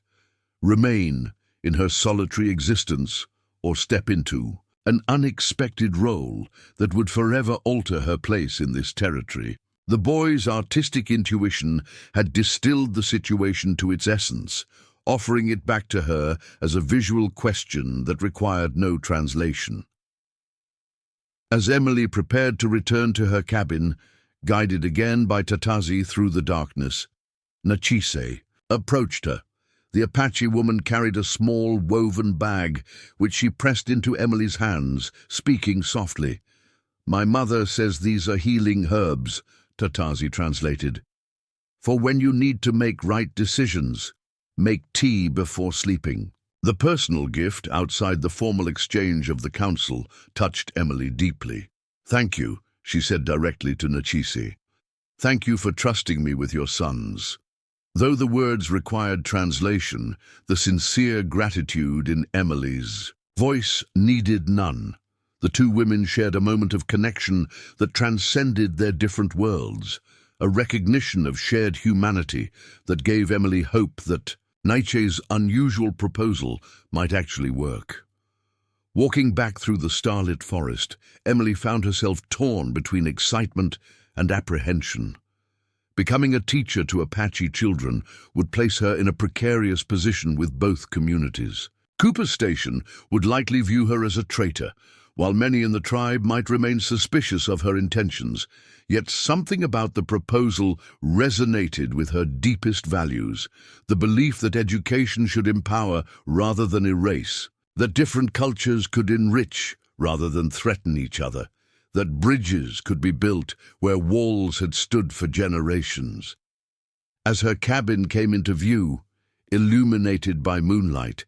remain in her solitary existence or step into an unexpected role that would forever alter her place in this territory. The boy's artistic intuition had distilled the situation to its essence, offering it back to her as a visual question that required no translation. As Emily prepared to return to her cabin, guided again by Tatazi through the darkness, Nachise approached her. The Apache woman carried a small woven bag, which she pressed into Emily's hands, speaking softly. My mother says these are healing herbs, Tatazi translated. For when you need to make right decisions, make tea before sleeping. The personal gift, outside the formal exchange of the council, touched Emily deeply. Thank you, she said directly to Nachise. Thank you for trusting me with your sons. Though the words required translation, the sincere gratitude in Emily's voice needed none. The two women shared a moment of connection that transcended their different worlds, a recognition of shared humanity that gave Emily hope that Nietzsche's unusual proposal might actually work. Walking back through the starlit forest, Emily found herself torn between excitement and apprehension. Becoming a teacher to Apache children would place her in a precarious position with both communities. Cooper Station would likely view her as a traitor, while many in the tribe might remain suspicious of her intentions. Yet something about the proposal resonated with her deepest values, the belief that education should empower rather than erase, that different cultures could enrich rather than threaten each other, that bridges could be built where walls had stood for generations. As her cabin came into view, illuminated by moonlight,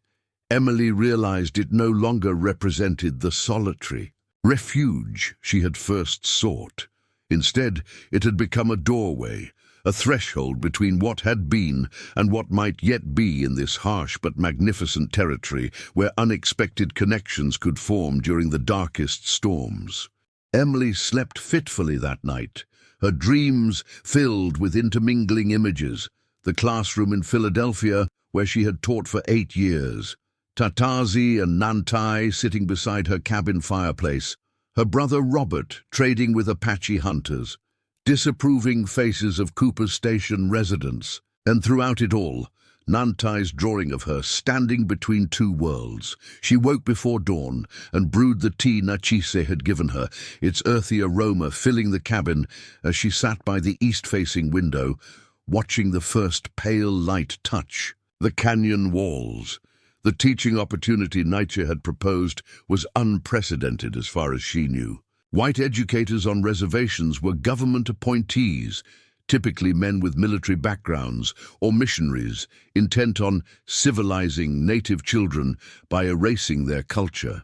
Emily realized it no longer represented the solitary refuge she had first sought. Instead, it had become a doorway, a threshold between what had been and what might yet be in this harsh but magnificent territory where unexpected connections could form during the darkest storms. Emily slept fitfully that night, her dreams filled with intermingling images, the classroom in Philadelphia where she had taught for 8 years, Tatazi and Nantai sitting beside her cabin fireplace, her brother Robert trading with Apache hunters, disapproving faces of Cooper Station residents, and throughout it all, Nantai's drawing of her standing between two worlds. She woke before dawn and brewed the tea Nachise had given her, its earthy aroma filling the cabin as she sat by the east-facing window, watching the first pale light touch the canyon walls. The teaching opportunity Nietzsche had proposed was unprecedented as far as she knew. White educators on reservations were government appointees, typically men with military backgrounds or missionaries intent on civilizing native children by erasing their culture.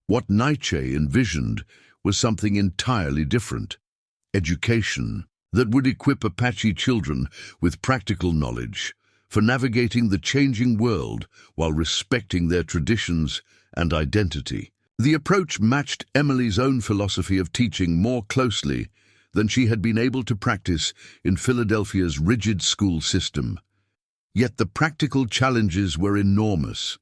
What Nietzsche envisioned was something entirely different: education that would equip Apache children with practical knowledge for navigating the changing world while respecting their traditions and identity. The approach matched Emily's own philosophy of teaching more closely than she had been able to practice in Philadelphia's rigid school system. Yet the practical challenges were enormous.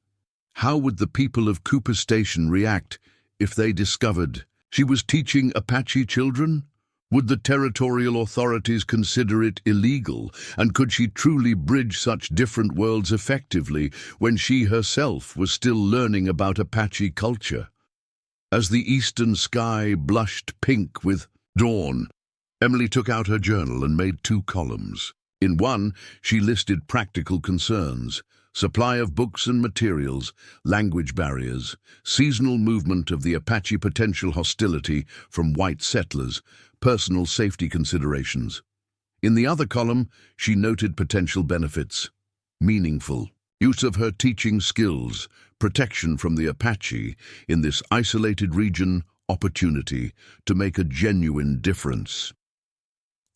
How would the people of Cooper Station react if they discovered she was teaching Apache children? Would the territorial authorities consider it illegal, and could she truly bridge such different worlds effectively when she herself was still learning about Apache culture? As the eastern sky blushed pink with dawn, Emily took out her journal and made 2 columns. In one, she listed practical concerns: supply of books and materials, language barriers, seasonal movement of the Apache, potential hostility from white settlers, personal safety considerations. In the other column, she noted potential benefits: meaningful use of her teaching skills, protection from the Apache in this isolated region, opportunity to make a genuine difference.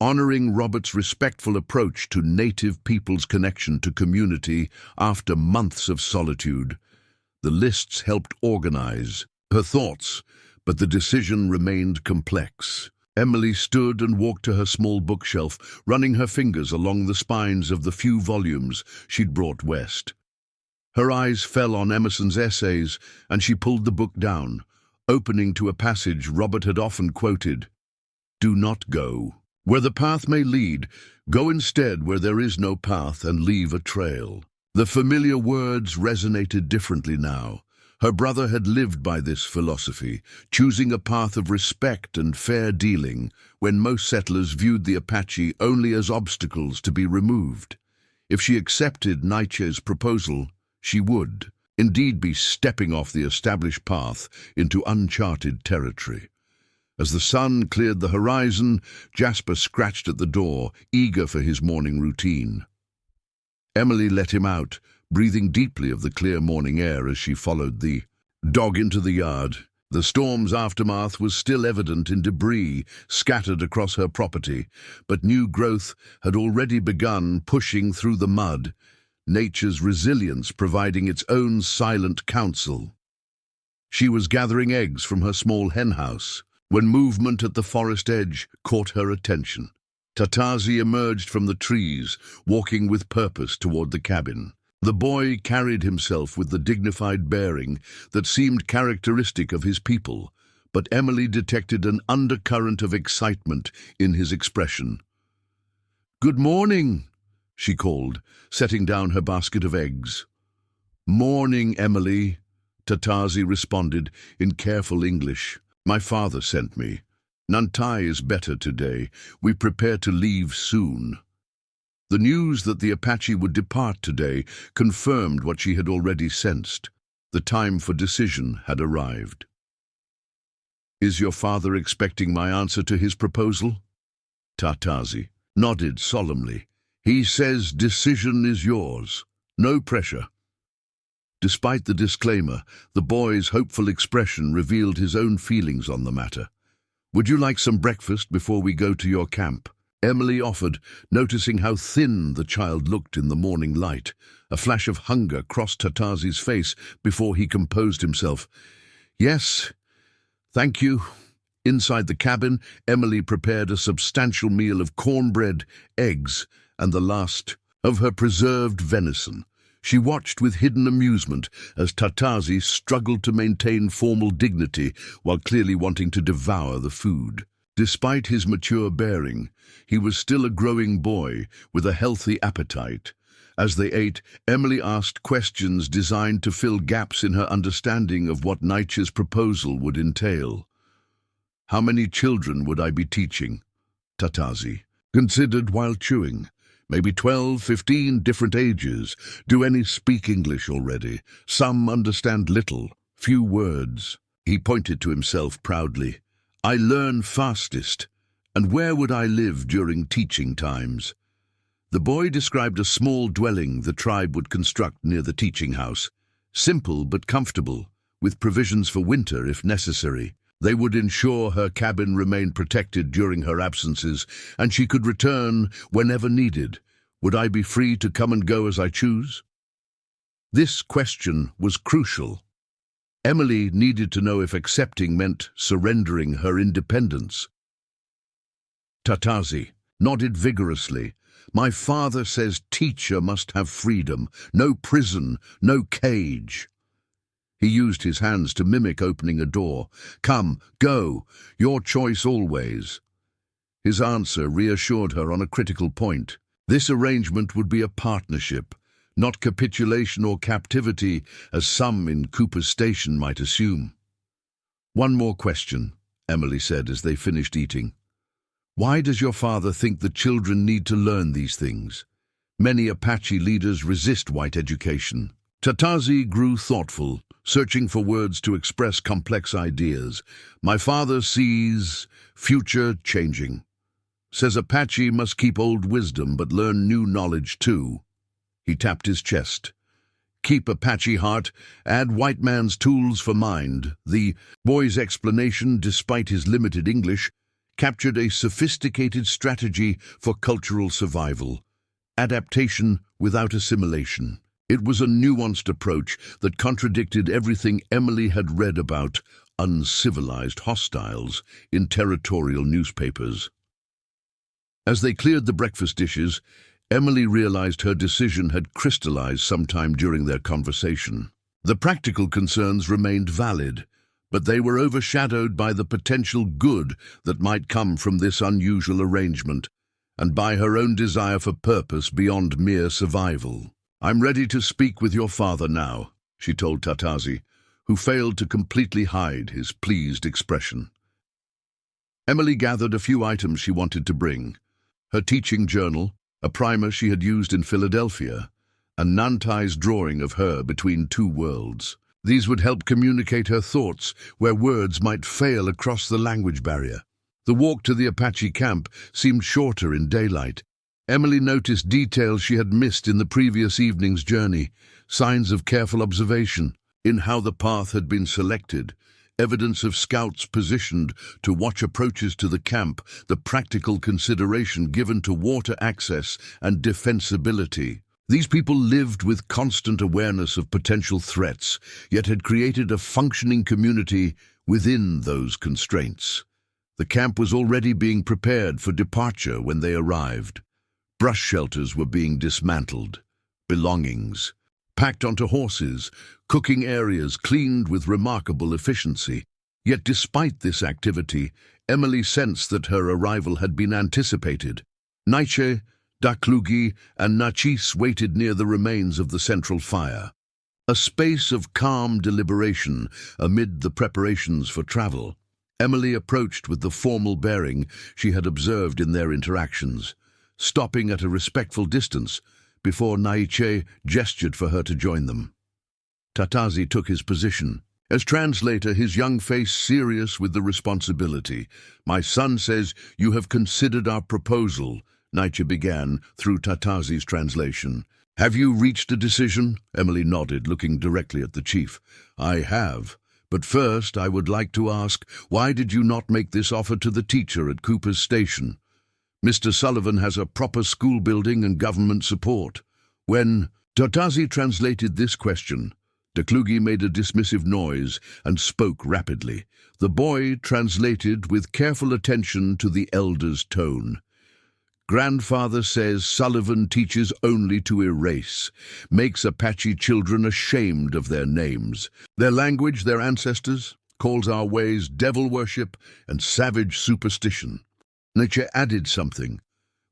Honoring Robert's respectful approach to native people's connection to community after months of solitude, the lists helped organize her thoughts, but the decision remained complex. Emily stood and walked to her small bookshelf, running her fingers along the spines of the few volumes she'd brought west. Her eyes fell on Emerson's essays, and she pulled the book down, opening to a passage Robert had often quoted: "Do not go where the path may lead, go instead where there is no path and leave a trail." The familiar words resonated differently now. Her brother had lived by this philosophy, choosing a path of respect and fair dealing when most settlers viewed the Apache only as obstacles to be removed. If she accepted Nietzsche's proposal, she would indeed be stepping off the established path into uncharted territory. As the sun cleared the horizon, Jasper scratched at the door, eager for his morning routine. Emily let him out, breathing deeply of the clear morning air as she followed the dog into the yard. The storm's aftermath was still evident in debris scattered across her property, but new growth had already begun pushing through the mud, nature's resilience providing its own silent counsel. She was gathering eggs from her small henhouse when movement at the forest edge caught her attention. Tatazi emerged from the trees, walking with purpose toward the cabin. The boy carried himself with the dignified bearing that seemed characteristic of his people, but Emily detected an undercurrent of excitement in his expression. "Good morning," she called, setting down her basket of eggs. "Morning, Emily," Tatazi responded in careful English. "My father sent me. Nantai is better today. We prepare to leave soon." The news that the Apache would depart today confirmed what she had already sensed. The time for decision had arrived. "Is your father expecting my answer to his proposal?" Tatazi nodded solemnly. "He says decision is yours. No pressure." Despite the disclaimer, the boy's hopeful expression revealed his own feelings on the matter. "Would you like some breakfast before we go to your camp?" Emily offered, noticing how thin the child looked in the morning light. A flash of hunger crossed Tatazi's face before he composed himself. "Yes, thank you." Inside the cabin, Emily prepared a substantial meal of cornbread, eggs, and the last of her preserved venison. She watched with hidden amusement as Tatazi struggled to maintain formal dignity while clearly wanting to devour the food. Despite his mature bearing, he was still a growing boy with a healthy appetite. As they ate, Emily asked questions designed to fill gaps in her understanding of what Nietzsche's proposal would entail. "How many children would I be teaching?" Tatazi considered while chewing. "Maybe 12, 15, different ages. Do any speak English already? Some understand little, few words." He pointed to himself proudly. "I learn fastest. And where would I live during teaching times?" The boy described a small dwelling the tribe would construct near the teaching house. Simple but comfortable, with provisions for winter if necessary. They would ensure her cabin remained protected during her absences, and she could return whenever needed. "Would I be free to come and go as I choose?" This question was crucial. Emily needed to know if accepting meant surrendering her independence. Tatazi nodded vigorously. "My father says teacher must have freedom, no prison, no cage." He used his hands to mimic opening a door. "Come, go, your choice always." His answer reassured her on a critical point. This arrangement would be a partnership, not capitulation or captivity, as some in Cooper's Station might assume. "One more question," Emily said as they finished eating. "Why does your father think the children need to learn these things? Many Apache leaders resist white education." Tatazi grew thoughtful, searching for words to express complex ideas. "My father sees future changing. Says Apache must keep old wisdom but learn new knowledge too." He tapped his chest. "Keep Apache heart, add white man's tools for mind." The boy's explanation, despite his limited English, captured a sophisticated strategy for cultural survival. Adaptation without assimilation. It was a nuanced approach that contradicted everything Emily had read about uncivilized hostiles in territorial newspapers. As they cleared the breakfast dishes, Emily realized her decision had crystallized sometime during their conversation. The practical concerns remained valid, but they were overshadowed by the potential good that might come from this unusual arrangement, and by her own desire for purpose beyond mere survival. "I'm ready to speak with your father now," she told Tatazi, who failed to completely hide his pleased expression. Emily gathered a few items she wanted to bring: her teaching journal, a primer she had used in Philadelphia, and Nantai's drawing of her between two worlds. These would help communicate her thoughts where words might fail across the language barrier. The walk to the Apache camp seemed shorter in daylight. Emily noticed details she had missed in the previous evening's journey, signs of careful observation in how the path had been selected, evidence of scouts positioned to watch approaches to the camp, the practical consideration given to water access and defensibility. These people lived with constant awareness of potential threats, yet had created a functioning community within those constraints. The camp was already being prepared for departure when they arrived. Brush shelters were being dismantled, belongings packed onto horses, cooking areas cleaned with remarkable efficiency. Yet despite this activity, Emily sensed that her arrival had been anticipated. Nietzsche, Daklugi, and Nachis waited near the remains of the central fire. A space of calm deliberation amid the preparations for travel. Emily approached with the formal bearing she had observed in their interactions, stopping at a respectful distance before Nietzsche gestured for her to join them. Tatazi took his position. As translator, his young face serious with the responsibility. "My son says you have considered our proposal," Nietzsche began through Tatazi's translation. "Have you reached a decision?" Emily nodded, looking directly at the chief. "I have. But first, I would like to ask, why did you not make this offer to the teacher at Cooper's Station? Mr. Sullivan has a proper school building and government support." When Tatazi translated this question, Daklugi made a dismissive noise and spoke rapidly. The boy translated with careful attention to the elder's tone. "Grandfather says Sullivan teaches only to erase, makes Apache children ashamed of their names. Their language, their ancestors, calls our ways devil worship and savage superstition." Nietzsche added something,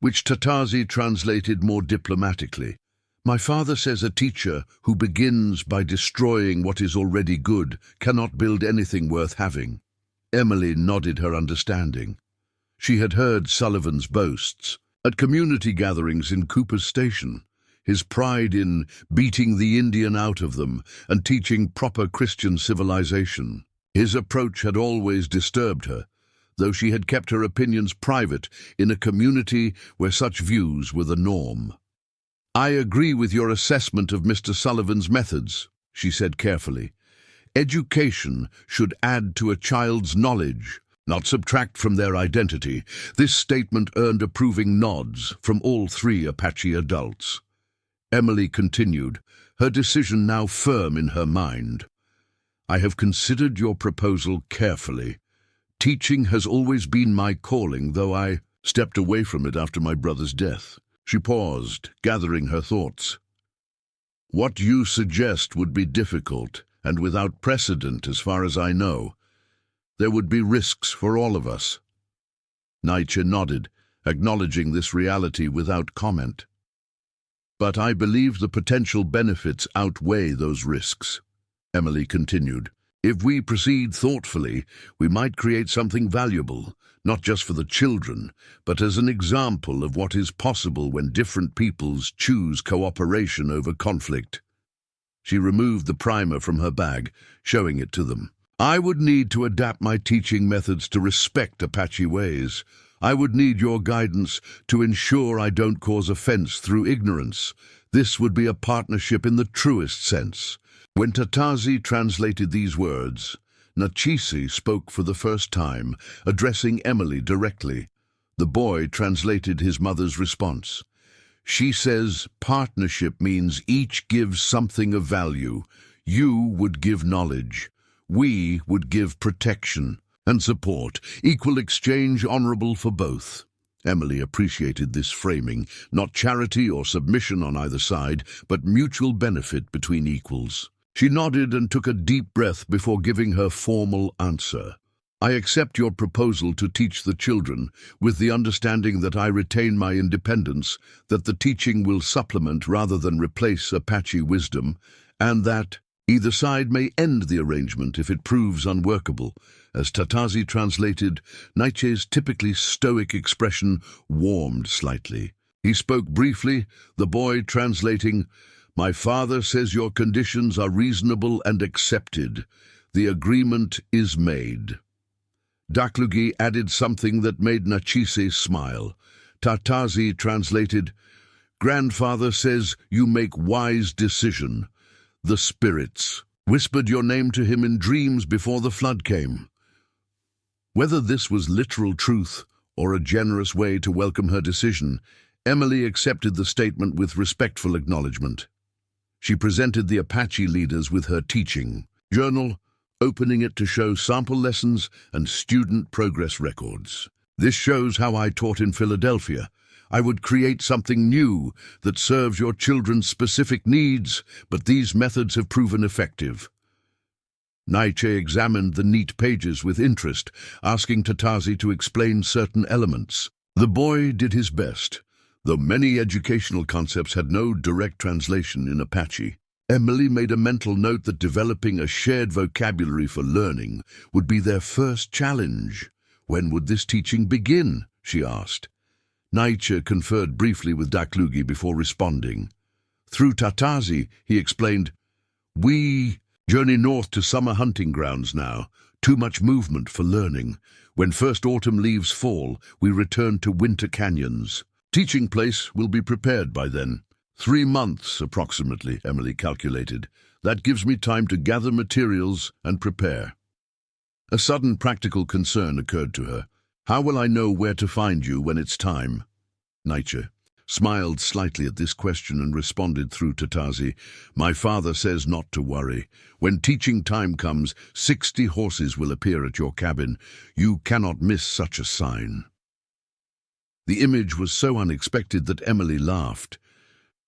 which Tatazi translated more diplomatically. "My father says a teacher who begins by destroying what is already good cannot build anything worth having." Emily nodded her understanding. She had heard Sullivan's boasts at community gatherings in Cooper's Station, his pride in beating the Indian out of them and teaching proper Christian civilization. His approach had always disturbed her, though she had kept her opinions private in a community where such views were the norm. "I agree with your assessment of Mr. Sullivan's methods," she said carefully. "Education should add to a child's knowledge, not subtract from their identity." This statement earned approving nods from all three Apache adults. Emily continued, her decision now firm in her mind. "I have considered your proposal carefully. Teaching has always been my calling, though I stepped away from it after my brother's death." She paused, gathering her thoughts. "What you suggest would be difficult and without precedent as far as I know. There would be risks for all of us." Nietzsche nodded, acknowledging this reality without comment. "But I believe the potential benefits outweigh those risks," Emily continued. "If we proceed thoughtfully, we might create something valuable, not just for the children, but as an example of what is possible when different peoples choose cooperation over conflict." She removed the primer from her bag, showing it to them. "I would need to adapt my teaching methods to respect Apache ways. I would need your guidance to ensure I don't cause offense through ignorance. This would be a partnership in the truest sense." When Tatazi translated these words, Nachisi spoke for the first time, addressing Emily directly. The boy translated his mother's response. "She says partnership means each gives something of value. You would give knowledge. We would give protection and support. Equal exchange, honorable for both." Emily appreciated this framing, not charity or submission on either side, but mutual benefit between equals. She nodded and took a deep breath before giving her formal answer. "I accept your proposal to teach the children, with the understanding that I retain my independence, that the teaching will supplement rather than replace Apache wisdom, and that either side may end the arrangement if it proves unworkable." As Tatazi translated, Nietzsche's typically stoic expression warmed slightly. He spoke briefly, the boy translating, My father says your conditions are reasonable and accepted. The agreement is made." Daklugi added something that made Nachise smile. Tatazi translated, "Grandfather says you make wise decision. The spirits whispered your name to him in dreams before the flood came." Whether this was literal truth or a generous way to welcome her decision, Emily accepted the statement with respectful acknowledgement. She presented the Apache leaders with her teaching journal, opening it to show sample lessons and student progress records. "This shows how I taught in Philadelphia. I would create something new that serves your children's specific needs, but these methods have proven effective." Nietzsche examined the neat pages with interest, asking Tatazi to explain certain elements. The boy did his best, though many educational concepts had no direct translation in Apache. Emily made a mental note that developing a shared vocabulary for learning would be their first challenge. "When would this teaching begin?" she asked. Nietzsche conferred briefly with Daklugi before responding. Through Tatazi, he explained, "We journey north to summer hunting grounds now. Too much movement for learning. When first autumn leaves fall, we return to winter canyons. Teaching place will be prepared by then. 3 months, approximately," Emily calculated. "That gives me time to gather materials and prepare." A sudden practical concern occurred to her. "How will I know where to find you when it's time?" Nietzsche smiled slightly at this question and responded through Tatazi, "My father says not to worry. When teaching time comes, 60 horses will appear at your cabin. You cannot miss such a sign." The image was so unexpected that Emily laughed.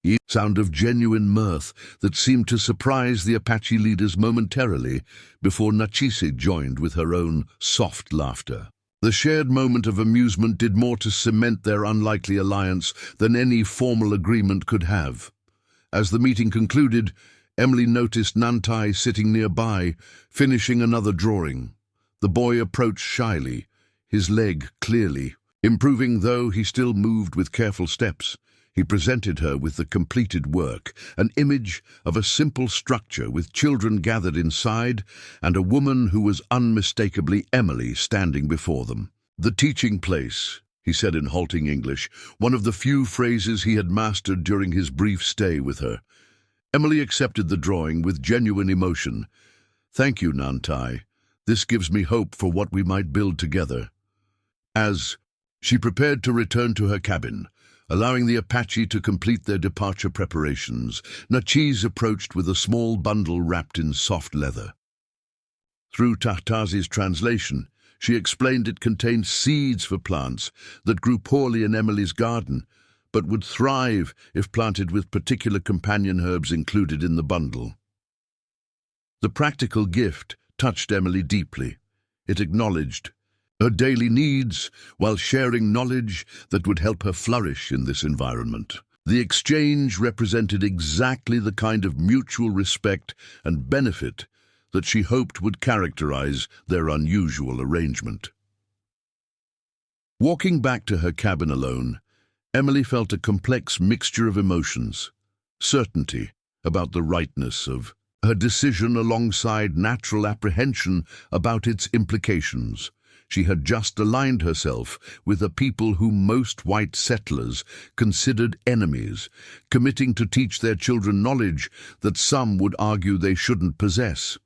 A sound of genuine mirth that seemed to surprise the Apache leaders momentarily before Nachise joined with her own soft laughter. The shared moment of amusement did more to cement their unlikely alliance than any formal agreement could have. As the meeting concluded, Emily noticed Nantai sitting nearby, finishing another drawing. The boy approached shyly, his leg clearly improving, though he still moved with careful steps. He presented her with the completed work, an image of a simple structure with children gathered inside and a woman who was unmistakably Emily standing before them. "The teaching place," he said in halting English, one of the few phrases he had mastered during his brief stay with her. Emily accepted the drawing with genuine emotion. "Thank you, Nantai. This gives me hope for what we might build together." As she prepared to return to her cabin, allowing the Apache to complete their departure preparations, Nachise approached with a small bundle wrapped in soft leather. Through Tatazi's translation, she explained it contained seeds for plants that grew poorly in Emily's garden, but would thrive if planted with particular companion herbs included in the bundle. The practical gift touched Emily deeply. It acknowledged her daily needs while sharing knowledge that would help her flourish in this environment. The exchange represented exactly the kind of mutual respect and benefit that she hoped would characterize their unusual arrangement. Walking back to her cabin alone, Emily felt a complex mixture of emotions: certainty about the rightness of her decision alongside natural apprehension about its implications. She had just aligned herself with a people whom most white settlers considered enemies, committing to teach their children knowledge that some would argue they shouldn't possess.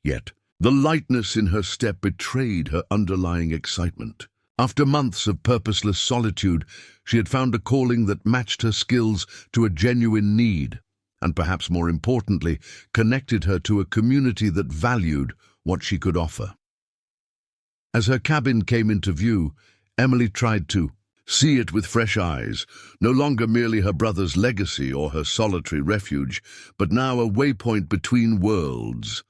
Yet, the lightness in her step betrayed her underlying excitement. After months of purposeless solitude, she had found a calling that matched her skills to a genuine need, and perhaps more importantly, connected her to a community that valued what she could offer. As her cabin came into view, Emily tried to see it with fresh eyes, no longer merely her brother's legacy or her solitary refuge, but now a waypoint between worlds,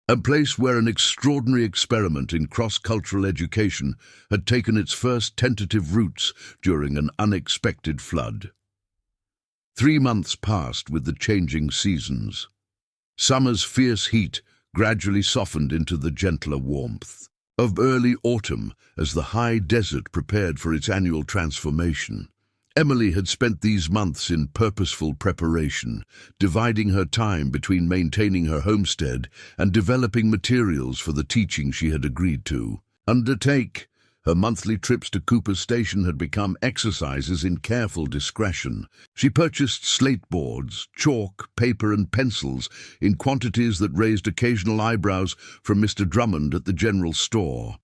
a place where an extraordinary experiment in cross-cultural education had taken its first tentative roots during an unexpected flood. 3 months passed with the changing seasons. Summer's fierce heat gradually softened into the gentler warmth of early autumn as the high desert prepared for its annual transformation. Emily had spent these months in purposeful preparation, dividing her time between maintaining her homestead and developing materials for the teaching she had agreed to undertake. Her monthly trips to Cooper's Station had become exercises in careful discretion. She purchased slate boards, chalk, paper and pencils in quantities that raised occasional eyebrows from Mr. Drummond at the general store.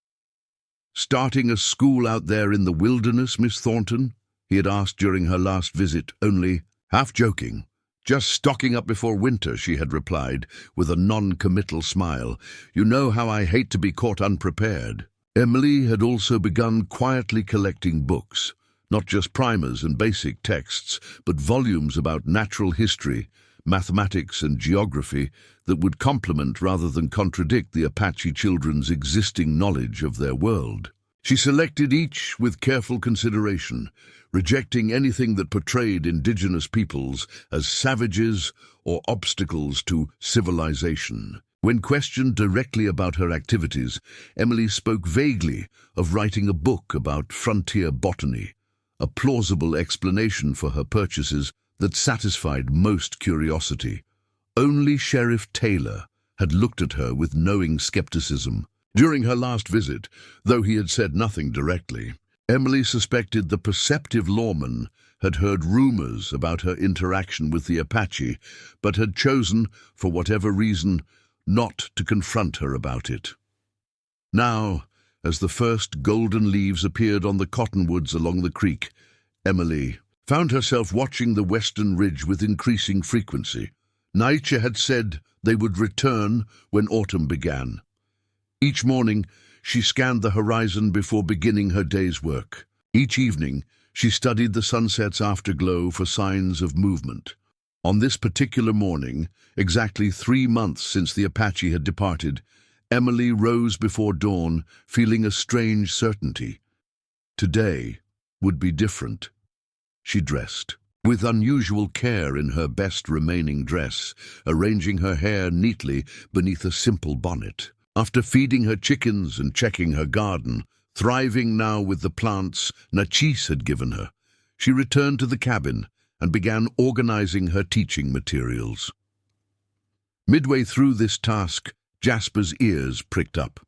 "Starting a school out there in the wilderness, Miss Thornton?" he had asked during her last visit, only half joking. "Just stocking up before winter," she had replied, with a non-committal smile. "You know how I hate to be caught unprepared." Emily had also begun quietly collecting books, not just primers and basic texts, but volumes about natural history, mathematics and geography that would complement rather than contradict the Apache children's existing knowledge of their world. She selected each with careful consideration, rejecting anything that portrayed indigenous peoples as savages or obstacles to civilization. When questioned directly about her activities, Emily spoke vaguely of writing a book about frontier botany, a plausible explanation for her purchases that satisfied most curiosity. Only Sheriff Taylor had looked at her with knowing skepticism. During her last visit, though he had said nothing directly, Emily suspected the perceptive lawman had heard rumors about her interaction with the Apache, but had chosen, for whatever reason, not to confront her about it. Now, as the first golden leaves appeared on the cottonwoods along the creek, Emily found herself watching the western ridge with increasing frequency. Nietzsche had said they would return when autumn began. Each morning, she scanned the horizon before beginning her day's work. Each evening, she studied the sunset's afterglow for signs of movement. On this particular morning, exactly 3 months since the Apache had departed, Emily rose before dawn, feeling a strange certainty. Today would be different. She dressed with unusual care in her best remaining dress, arranging her hair neatly beneath a simple bonnet. After feeding her chickens and checking her garden, thriving now with the plants Nachis had given her, she returned to the cabin and began organizing her teaching materials. Midway through this task, Jasper's ears pricked up.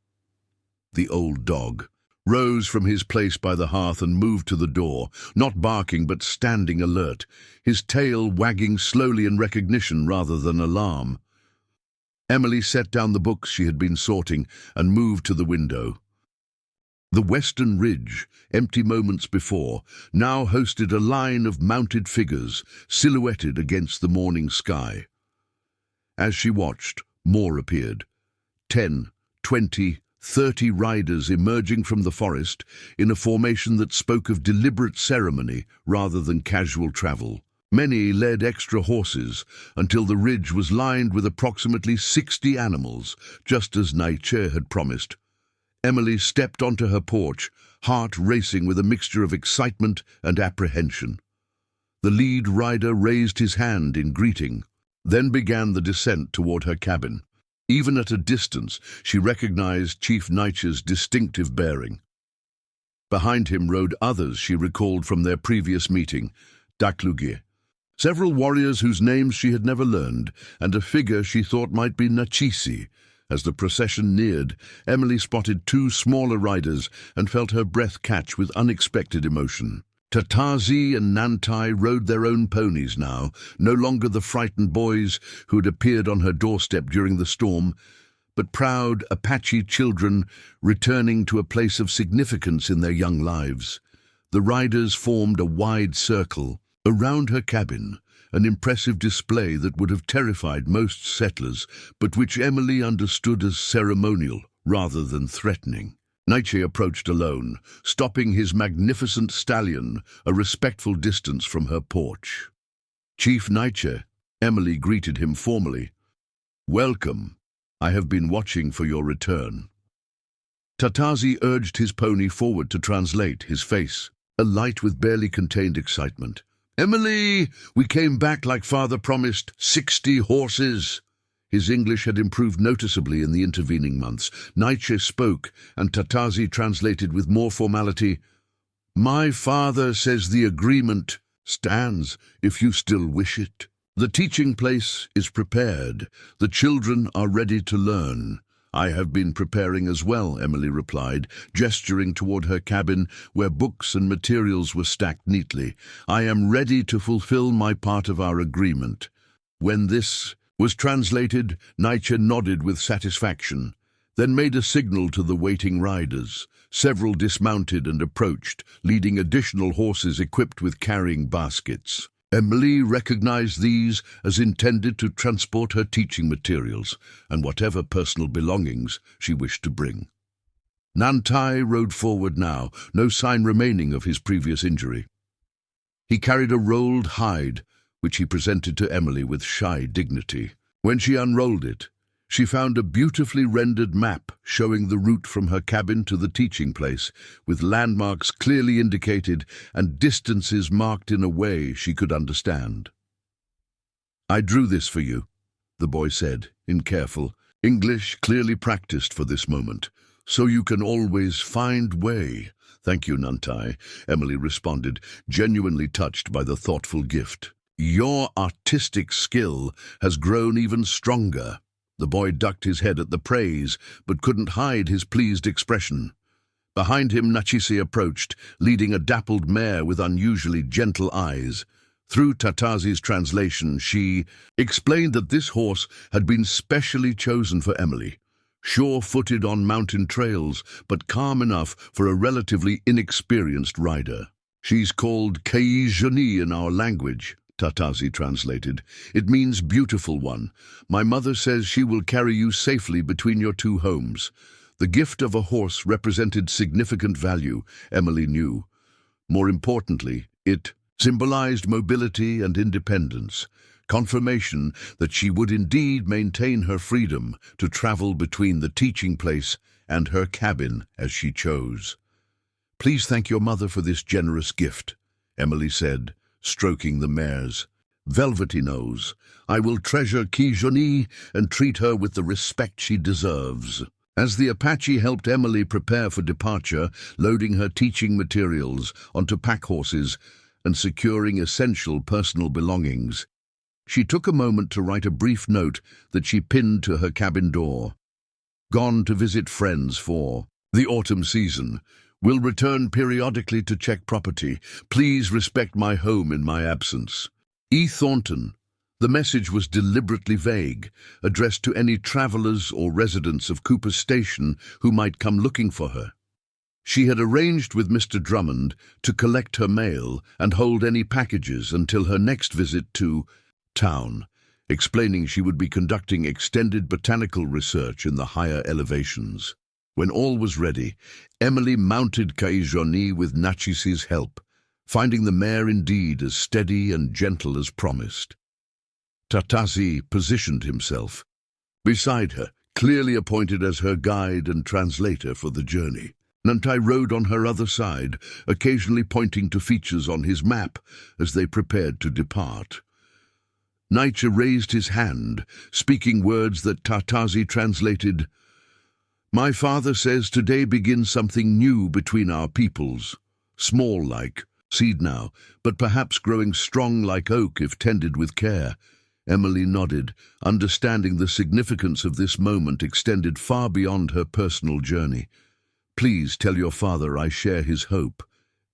The old dog rose from his place by the hearth and moved to the door, not barking but standing alert, his tail wagging slowly in recognition rather than alarm. Emily set down the books she had been sorting and moved to the window. The western ridge, empty moments before, now hosted a line of mounted figures silhouetted against the morning sky. As she watched, more appeared. 10, 20, 30 riders emerging from the forest in a formation that spoke of deliberate ceremony rather than casual travel. Many led extra horses until the ridge was lined with approximately 60 animals, just as Nietzsche had promised. Emily stepped onto her porch, heart racing with a mixture of excitement and apprehension. The lead rider raised his hand in greeting, then began the descent toward her cabin. Even at a distance, she recognized Chief Nietzsche's distinctive bearing. Behind him rode others she recalled from their previous meeting, Daklugie, several warriors whose names she had never learned, and a figure she thought might be Nachisi. As the procession neared, Emily spotted 2 smaller riders and felt her breath catch with unexpected emotion. Tatazi and Nantai rode their own ponies now, no longer the frightened boys who had appeared on her doorstep during the storm, but proud Apache children returning to a place of significance in their young lives. The riders formed a wide circle around her cabin, an impressive display that would have terrified most settlers, but which Emily understood as ceremonial rather than threatening. Nietzsche approached alone, stopping his magnificent stallion a respectful distance from her porch. "Chief Nietzsche," Emily greeted him formally. "Welcome. I have been watching for your return." Tatazi urged his pony forward to translate, his face alight with barely contained excitement. "Emily, we came back like father promised, 60 horses." His English had improved noticeably in the intervening months. Nietzsche spoke, and Tatazi translated with more formality. My father says the agreement stands if you still wish it. The teaching place is prepared. The children are ready to learn. I have been preparing as well, Emily replied, gesturing toward her cabin where books and materials were stacked neatly. I am ready to fulfill my part of our agreement. When this was translated, Nietzsche nodded with satisfaction, then made a signal to the waiting riders. Several dismounted and approached, leading additional horses equipped with carrying baskets. Emily recognized these as intended to transport her teaching materials and whatever personal belongings she wished to bring. Nantai rode forward now, no sign remaining of his previous injury. He carried a rolled hide, which he presented to Emily with shy dignity. When she unrolled it, she found a beautifully rendered map showing the route from her cabin to the teaching place, with landmarks clearly indicated and distances marked in a way she could understand. I drew this for you, the boy said, in careful English clearly practiced for this moment, so you can always find way. Thank you, Nantai, Emily responded, genuinely touched by the thoughtful gift. Your artistic skill has grown even stronger. The boy ducked his head at the praise, but couldn't hide his pleased expression. Behind him, Nachisi approached, leading a dappled mare with unusually gentle eyes. Through Tatazi's translation, she explained that this horse had been specially chosen for Emily, sure-footed on mountain trails, but calm enough for a relatively inexperienced rider. She's called Kaijani in our language, Tatazi translated. It means beautiful one. My mother says she will carry you safely between your two homes. The gift of a horse represented significant value, Emily knew. More importantly, it symbolized mobility and independence, confirmation that she would indeed maintain her freedom to travel between the teaching place and her cabin as she chose. Please thank your mother for this generous gift, Emily said, stroking the mare's velvety nose. I will treasure Kijoni and treat her with the respect she deserves. As the Apache helped Emily prepare for departure, loading her teaching materials onto pack horses and securing essential personal belongings, she took a moment to write a brief note that she pinned to her cabin door. Gone to visit friends for the autumn season. Will return periodically to check property. Please respect my home in my absence. E. Thornton. The message was deliberately vague, addressed to any travelers or residents of Cooper Station who might come looking for her. She had arranged with Mr. Drummond to collect her mail and hold any packages until her next visit to town, explaining she would be conducting extended botanical research in the higher elevations. When all was ready, Emily mounted Kaijoni with Nachisi's help, finding the mare indeed as steady and gentle as promised. Tatazi positioned himself beside her, clearly appointed as her guide and translator for the journey. Nantai rode on her other side, occasionally pointing to features on his map as they prepared to depart. Nietzsche raised his hand, speaking words that Tatazi translated. My father says today begins something new between our peoples. Small like seed now, but perhaps growing strong like oak if tended with care. Emily nodded, understanding the significance of this moment extended far beyond her personal journey. Please tell your father I share his hope.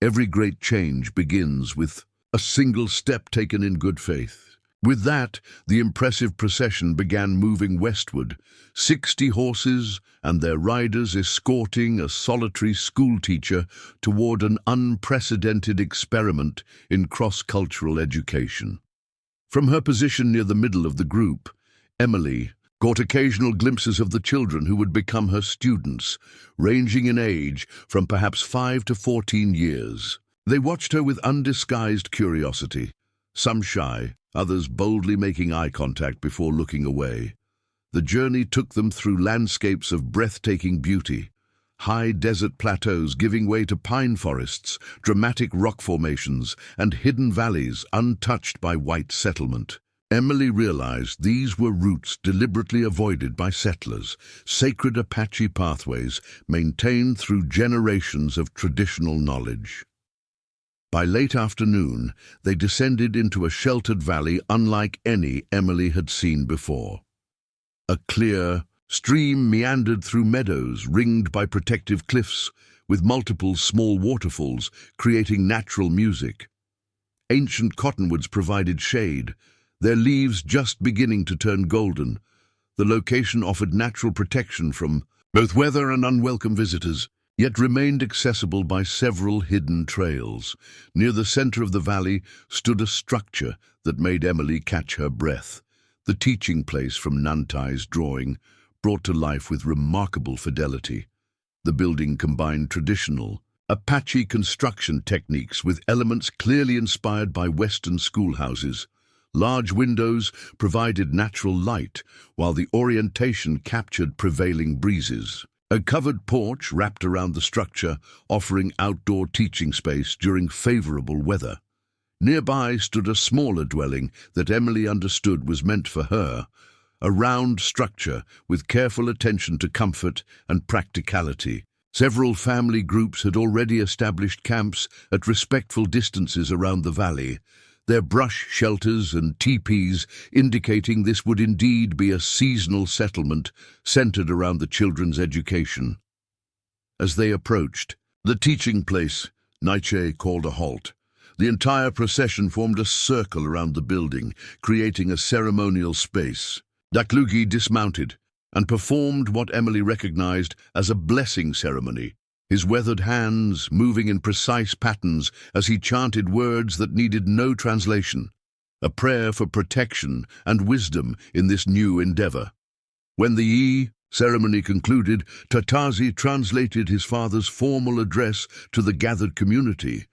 Every great change begins with a single step taken in good faith. With that, the impressive procession began moving westward, 60 horses and their riders escorting a solitary schoolteacher toward an unprecedented experiment in cross-cultural education. From her position near the middle of the group, Emily caught occasional glimpses of the children who would become her students, ranging in age from perhaps 5 to 14 years. They watched her with undisguised curiosity, some shy, others boldly making eye contact before looking away. The journey took them through landscapes of breathtaking beauty, high desert plateaus giving way to pine forests, dramatic rock formations, and hidden valleys untouched by white settlement. Emily realized these were routes deliberately avoided by settlers, sacred Apache pathways maintained through generations of traditional knowledge. By late afternoon, they descended into a sheltered valley unlike any Emily had seen before. A clear stream meandered through meadows ringed by protective cliffs, with multiple small waterfalls creating natural music. Ancient cottonwoods provided shade, their leaves just beginning to turn golden. The location offered natural protection from both weather and unwelcome visitors, yet remained accessible by several hidden trails. Near the center of the valley stood a structure that made Emily catch her breath. The teaching place from Nantai's drawing, brought to life with remarkable fidelity. The building combined traditional Apache construction techniques with elements clearly inspired by Western schoolhouses. Large windows provided natural light, while the orientation captured prevailing breezes. A covered porch wrapped around the structure, offering outdoor teaching space during favorable weather. Nearby stood a smaller dwelling that Emily understood was meant for her, a round structure with careful attention to comfort and practicality. Several family groups had already established camps at respectful distances around the valley, their brush shelters and teepees indicating this would indeed be a seasonal settlement centered around the children's education. As they approached the teaching place, Nietzsche called a halt. The entire procession formed a circle around the building, creating a ceremonial space. Daklugi dismounted and performed what Emily recognized as a blessing ceremony, his weathered hands moving in precise patterns as he chanted words that needed no translation, a prayer for protection and wisdom in this new endeavor. When the ceremony concluded, Tatazi translated his father's formal address to the gathered community.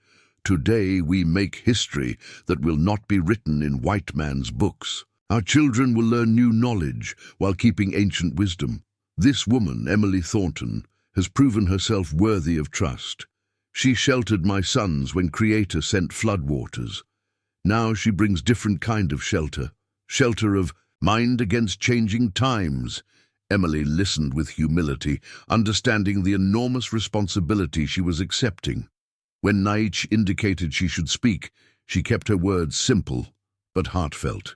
Today we make history that will not be written in white man's books. Our children will learn new knowledge while keeping ancient wisdom. This woman, Emily Thornton, has proven herself worthy of trust. She sheltered my sons when Creator sent floodwaters. Now she brings different kind of shelter of mind against changing times. Emily listened with humility, understanding the enormous responsibility she was accepting. When Naich indicated she should speak, she kept her words simple but heartfelt.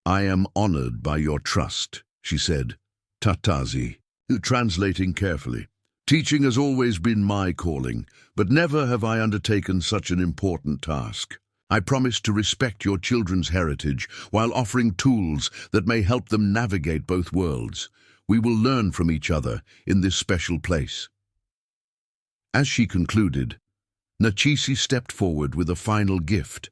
"I am honored by your trust," she said. Tatazi, translating carefully. "Teaching has always been my calling, but never have I undertaken such an important task. I promise to respect your children's heritage while offering tools that may help them navigate both worlds. We will learn from each other in this special place." As she concluded, Nachisi stepped forward with a final gift,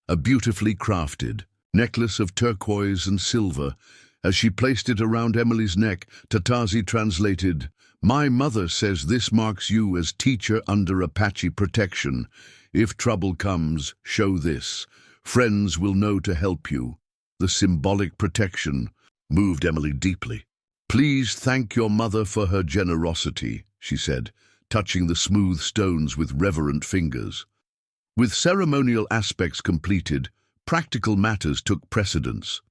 a beautifully crafted necklace of turquoise and silver. As she placed it around Emily's neck, Tatazi translated, "My mother says this marks you as teacher under Apache protection. If trouble comes, show this. Friends will know to help you." The symbolic protection moved Emily deeply. "Please thank your mother for her generosity," she said, touching the smooth stones with reverent fingers. With ceremonial aspects completed, practical matters took precedence.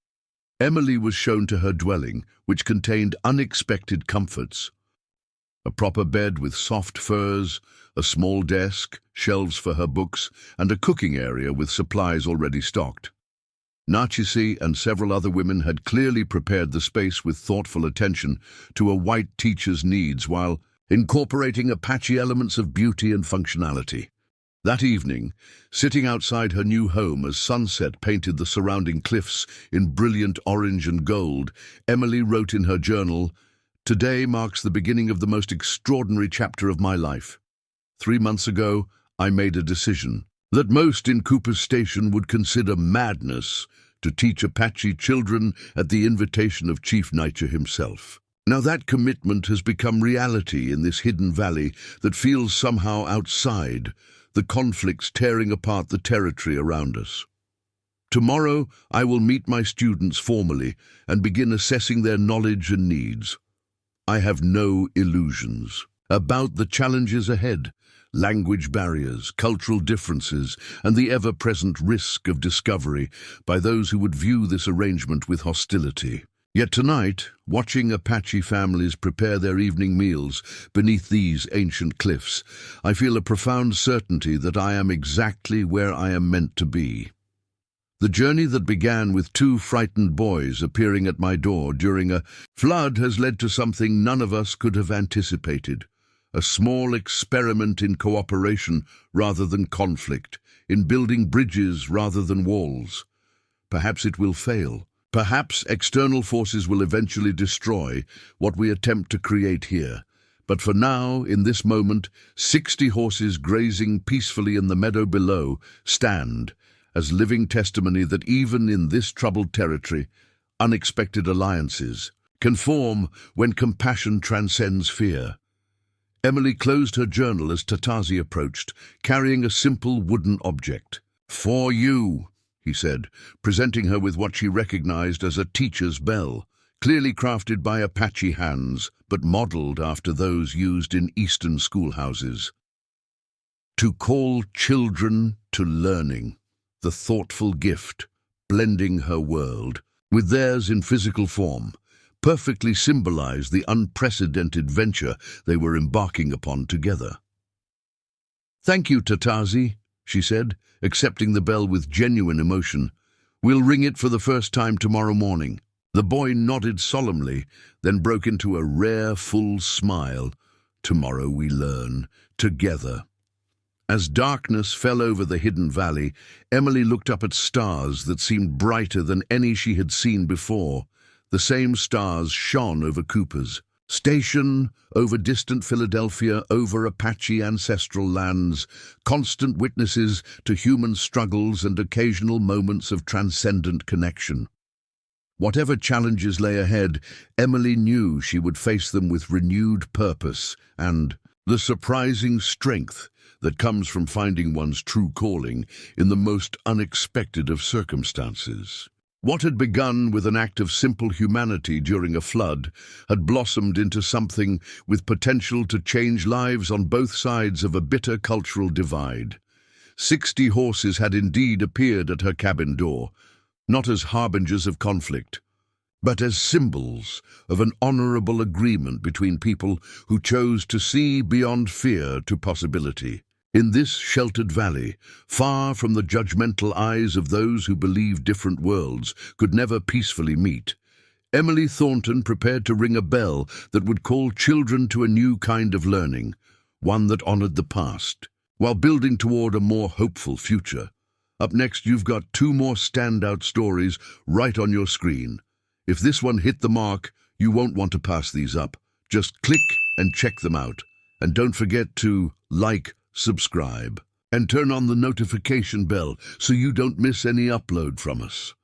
Emily was shown to her dwelling, which contained unexpected comforts. A proper bed with soft furs, a small desk, shelves for her books, and a cooking area with supplies already stocked. Nachisi and several other women had clearly prepared the space with thoughtful attention to a white teacher's needs while incorporating Apache elements of beauty and functionality. That evening, sitting outside her new home as sunset painted the surrounding cliffs in brilliant orange and gold, Emily wrote in her journal, "Today marks the beginning of the most extraordinary chapter of my life. 3 months ago, I made a decision that most in Cooper's Station would consider madness to teach Apache children at the invitation of Chief Nietzsche himself. Now that commitment has become reality in this hidden valley that feels somehow outside, the conflicts tearing apart the territory around us. Tomorrow, I will meet my students formally and begin assessing their knowledge and needs. I have no illusions about the challenges ahead, language barriers, cultural differences, and the ever-present risk of discovery by those who would view this arrangement with hostility. Yet tonight, watching Apache families prepare their evening meals beneath these ancient cliffs, I feel a profound certainty that I am exactly where I am meant to be. The journey that began with two frightened boys appearing at my door during a flood has led to something none of us could have anticipated. A small experiment in cooperation rather than conflict, in building bridges rather than walls. Perhaps it will fail. Perhaps external forces will eventually destroy what we attempt to create here. But for now, in this moment, 60 horses grazing peacefully in the meadow below stand as living testimony that even in this troubled territory, unexpected alliances can form when compassion transcends fear. Emily closed her journal as Tatazi approached, carrying a simple wooden object. "For you," he said, presenting her with what she recognized as a teacher's bell, clearly crafted by Apache hands, but modeled after those used in Eastern schoolhouses. To call children to learning, the thoughtful gift, blending her world with theirs in physical form, perfectly symbolized the unprecedented venture they were embarking upon together. "Thank you, Tatazi," she said, accepting the bell with genuine emotion. "We'll ring it for the first time tomorrow morning." The boy nodded solemnly, then broke into a rare, full smile. "Tomorrow we learn, together." As darkness fell over the hidden valley, Emily looked up at stars that seemed brighter than any she had seen before. The same stars shone over Cooper's Station, over distant Philadelphia, over Apache ancestral lands, constant witnesses to human struggles and occasional moments of transcendent connection. Whatever challenges lay ahead, Emily knew she would face them with renewed purpose and the surprising strength that comes from finding one's true calling in the most unexpected of circumstances. What had begun with an act of simple humanity during a flood had blossomed into something with potential to change lives on both sides of a bitter cultural divide. 60 horses had indeed appeared at her cabin door, not as harbingers of conflict, but as symbols of an honorable agreement between people who chose to see beyond fear to possibility. In this sheltered valley, far from the judgmental eyes of those who believed different worlds could never peacefully meet, Emily Thornton prepared to ring a bell that would call children to a new kind of learning, one that honored the past, while building toward a more hopeful future. Up next, you've got 2 more standout stories right on your screen. If this one hit the mark, you won't want to pass these up. Just click and check them out. And don't forget to like, subscribe, and turn on the notification bell so you don't miss any upload from us.